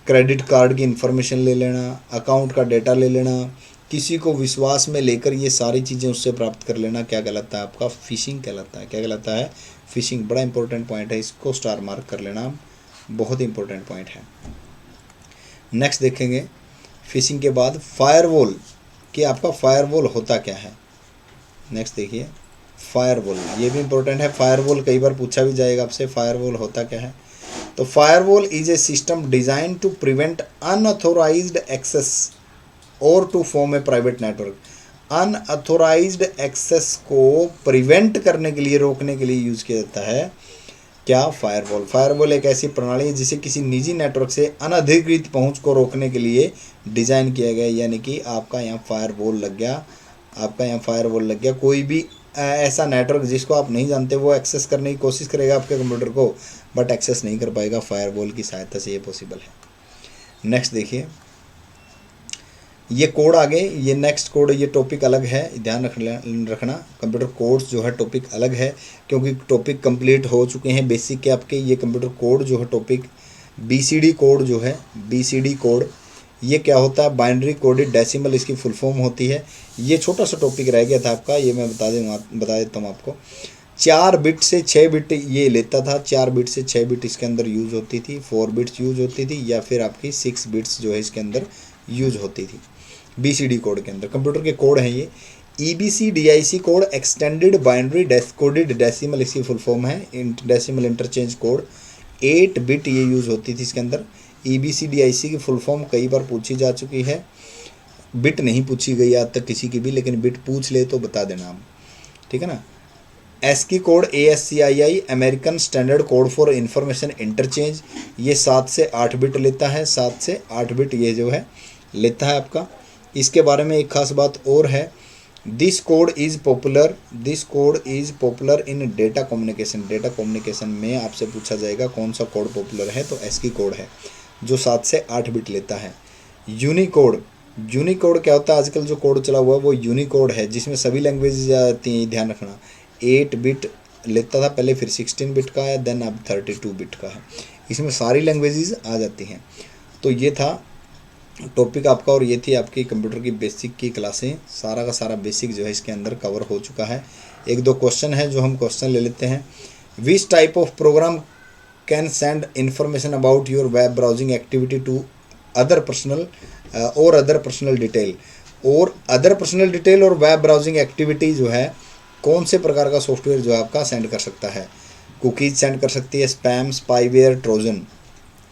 Speaker 1: क्रेडिट कार्ड की इंफॉर्मेशन ले लेना, अकाउंट का डेटा ले लेना, किसी को विश्वास में लेकर ये सारी चीज़ें उससे प्राप्त कर लेना, क्या कहलाता है आपका, फिशिंग कहलाता है। क्या कहलाता है, फिशिंग। बड़ा इंपॉर्टेंट पॉइंट है, इसको स्टार मार्क कर लेना, बहुत इंपॉर्टेंट पॉइंट है। नेक्स्ट देखेंगे फिशिंग के बाद फायरवॉल, कि आपका फायरवॉल होता क्या है। नेक्स्ट देखिए फायरवॉल, ये भी इंपॉर्टेंट है। फायरवॉल कई बार पूछा भी जाएगा आपसे, फायरवॉल होता क्या है। तो firewall is a system design to prevent unauthorised access और to form a private network. Unauthorised access को प्रिवेंट करने के लिए, रोकने के लिए यूज किया जाता है क्या, फायरवॉल एक ऐसी प्रणाली है जिसे किसी निजी नेटवर्क से अनधिकृत पहुंच को रोकने के लिए डिज़ाइन किया गया। यानी कि आपका यहाँ फायरवॉल लग गया, कोई भी ऐसा नेटवर्क जिसको आप नहीं जानते वो एक्सेस करने की कोशिश करेगा आपके कंप्यूटर को, बट एक्सेस नहीं कर पाएगा, फायरवॉल की सहायता से ये पॉसिबल है। नेक्स्ट देखिए ये कोड आगे, ये नेक्स्ट कोड, ये टॉपिक अलग है, ध्यान रखना कंप्यूटर कोड्स जो है टॉपिक अलग है, क्योंकि टॉपिक कंप्लीट हो चुके हैं बेसिक के आपके। ये कंप्यूटर कोड जो है टॉपिक बीसीडी कोड जो है, बीसीडी कोड ये क्या होता है, बाइनरी कोडेड डेसिमल इसकी फुल फॉर्म होती है। ये छोटा सा टॉपिक रह गया था आपका, ये मैं बता देता हूँ आपको। 4 बिट से 6 बिट ये लेता था, 4 बिट से 6 बिट इसके अंदर यूज़ होती थी, 4 बिट्स यूज़ होती थी, या फिर आपकी 6 बिट्स जो है इसके अंदर यूज़ होती थी बीसीडी कोड के अंदर। कंप्यूटर के कोड हैं ये। EBC DIC code extended binary coded decimal इसकी फुल फॉर्म है, डेसिमल इंटरचेंज कोड। 8 बिट ये यूज़ होती थी इसके अंदर। ईबीसी डीआईसी की फुल फॉर्म कई बार पूछी जा चुकी है, बिट नहीं पूछी गई आज तक किसी की भी, लेकिन बिट पूछ ले तो बता देना हम, ठीक है ना। ASCII code ASCII American standard code for information interchange, ये 7 से 8 बिट लेता है, 7 से 8 बिट ये जो है लेता है आपका। इसके बारे में एक खास बात और है, this code is popular in data communication. Data communication में आपसे पूछा जाएगा कौन सा कोड पॉपुलर है, तो एस्की कोड है। जो 7 से 8 बिट लेता है। यूनिकोड, यूनिकोड क्या होता है, आजकल जो कोड चला हुआ है वो यूनिकोड है, जिसमें सभी लैंग्वेजेज आती हैं, ध्यान रखना। 8 बिट लेता था पहले, फिर 16 बिट का है, देन अब 32 बिट का है। इसमें सारी लैंग्वेजेस आ जाती हैं। तो ये था टॉपिक आपका, और ये थी आपकी कंप्यूटर की बेसिक की क्लासें। सारा का सारा बेसिक जो है इसके अंदर कवर हो चुका है। एक दो क्वेश्चन है जो हम क्वेश्चन ले लेते हैं। Which type of program can send information about your web browsing activity to other personal और अदर पर्सनल डिटेल। और अदर पर्सनल डिटेल और वेब ब्राउजिंग एक्टिविटी जो है, कौन से प्रकार का सॉफ्टवेयर जो है आपका सेंड कर सकता है। कुकीज़ सेंड कर सकती है, स्पैम, स्पाईवेयर, ट्रोजन।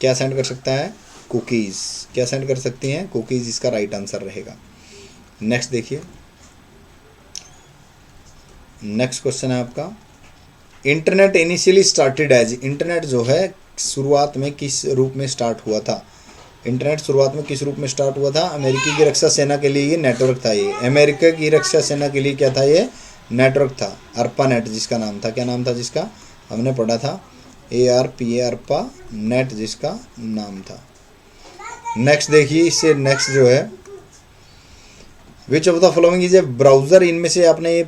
Speaker 1: क्या सेंड कर सकता है? कुकीज़। क्या सेंड कर सकती हैं? कुकीज़ इसका राइट आंसर रहेगा। नेक्स्ट देखिए, नेक्स्ट क्वेश्चन है आपका, internet initially started as. Internet जो है शुरुआत में किस रूप में स्टार्ट हुआ था? इंटरनेट शुरुआत में किस रूप में स्टार्ट हुआ था? अमेरिकी की रक्षा सेना के लिए ये नेटवर्क था। ये अमेरिका की रक्षा सेना के लिए क्या था? ये नेटवर्क था, अर्पा नेट जिसका नाम था। क्या नाम था जिसका? हमने पढ़ा था ARPA, अर्पा नेट जिसका नाम था। नेक्स्ट देखिए, इससे नेक्स्ट जो है, which of the following is a browser. इनमें से आपने ये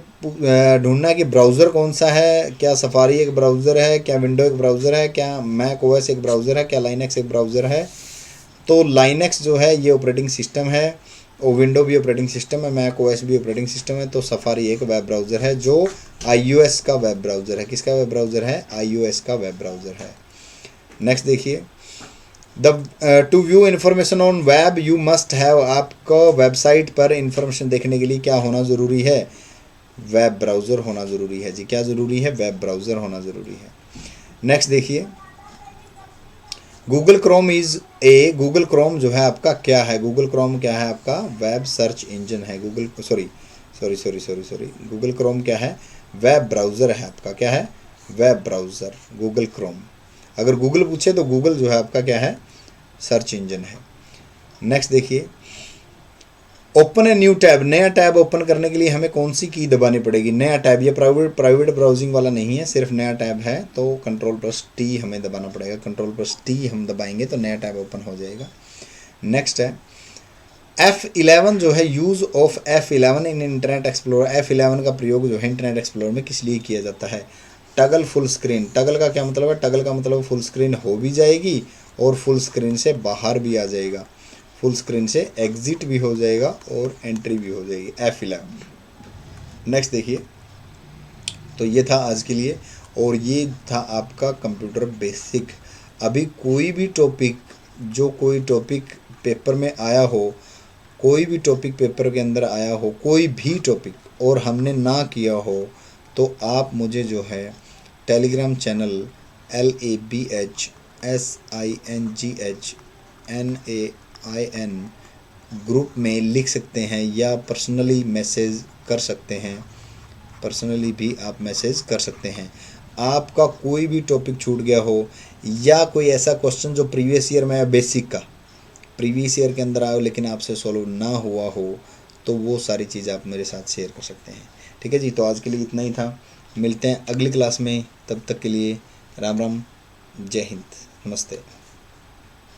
Speaker 1: ढूंढना है कि ब्राउज़र कौन सा है। क्या सफारी एक ब्राउज़र है? क्या विंडो एक ब्राउज़र है? क्या मैक OS एक ब्राउज़र है? क्या लाइनक्स एक ब्राउज़र है? तो लाइनक्स जो है ये ऑपरेटिंग सिस्टम है, और विंडो भी ऑपरेटिंग सिस्टम है, मैक OS भी ऑपरेटिंग सिस्टम है। तो सफारी एक वेब ब्राउज़र है जो iOS का वेब ब्राउज़र है। किसका वेब ब्राउज़र है? iOS का वेब ब्राउज़र है। नेक्स्ट देखिए, to view information on web you must have. आपको वेबसाइट पर इंफॉर्मेशन देखने के लिए क्या होना ज़रूरी है? वेब ब्राउज़र होना ज़रूरी है जी। क्या ज़रूरी है? वेब ब्राउज़र होना ज़रूरी है। नेक्स्ट देखिए, गूगल क्रोम गूगल क्रोम जो है आपका क्या है? गूगल क्रोम क्या है आपका? वेब सर्च इंजन है। गूगल क्रोम क्या है? वेब ब्राउज़र है आपका। क्या है? Web browser, Google Chrome. अगर गूगल पूछे तो गूगल जो है आपका क्या है? सर्च इंजन है। नेक्स्ट देखिए, ओपन ए न्यू टैब। नया टैब ओपन करने के लिए हमें कौन सी की दबानी पड़ेगी? नया टैब, ये प्राइवेट ब्राउजिंग वाला नहीं है, सिर्फ नया टैब है, तो Ctrl+T हमें दबाना पड़ेगा। Ctrl+T हम दबाएंगे तो नया टैब ओपन हो जाएगा। नेक्स्ट है F11 जो है, use of F11 in internet explorer. F11 का प्रयोग जो है इंटरनेट एक्सप्लोरर में किस लिए किया जाता है? Toggle full screen. टगल का क्या मतलब है? टगल का मतलब फुल स्क्रीन हो भी जाएगी और फुल स्क्रीन से बाहर भी आ जाएगा, फुल स्क्रीन से एग्जिट भी हो जाएगा और एंट्री भी हो जाएगी। F11। नेक्स्ट देखिए, तो ये था आज के लिए, और ये था आपका कंप्यूटर बेसिक। अभी कोई भी टॉपिक, जो कोई टॉपिक पेपर में आया हो, कोई भी टॉपिक पेपर के अंदर आया हो, कोई भी टॉपिक और हमने ना किया हो, तो आप मुझे जो है टेलीग्राम चैनल LABHSINGHNAIN ग्रुप में लिख सकते हैं, या पर्सनली मैसेज कर सकते हैं। पर्सनली भी आप मैसेज कर सकते हैं। आपका कोई भी टॉपिक छूट गया हो, या कोई ऐसा क्वेश्चन जो प्रीवियस ईयर में बेसिक का प्रीवियस ईयर के अंदर आया हो लेकिन आपसे सॉल्व ना हुआ हो, तो वो सारी चीज़ आप मेरे साथ शेयर कर सकते हैं। ठीक है जी, तो आज के लिए इतना ही था। मिलते हैं अगली क्लास में, तब तक के लिए राम राम, जय हिंद, नमस्ते।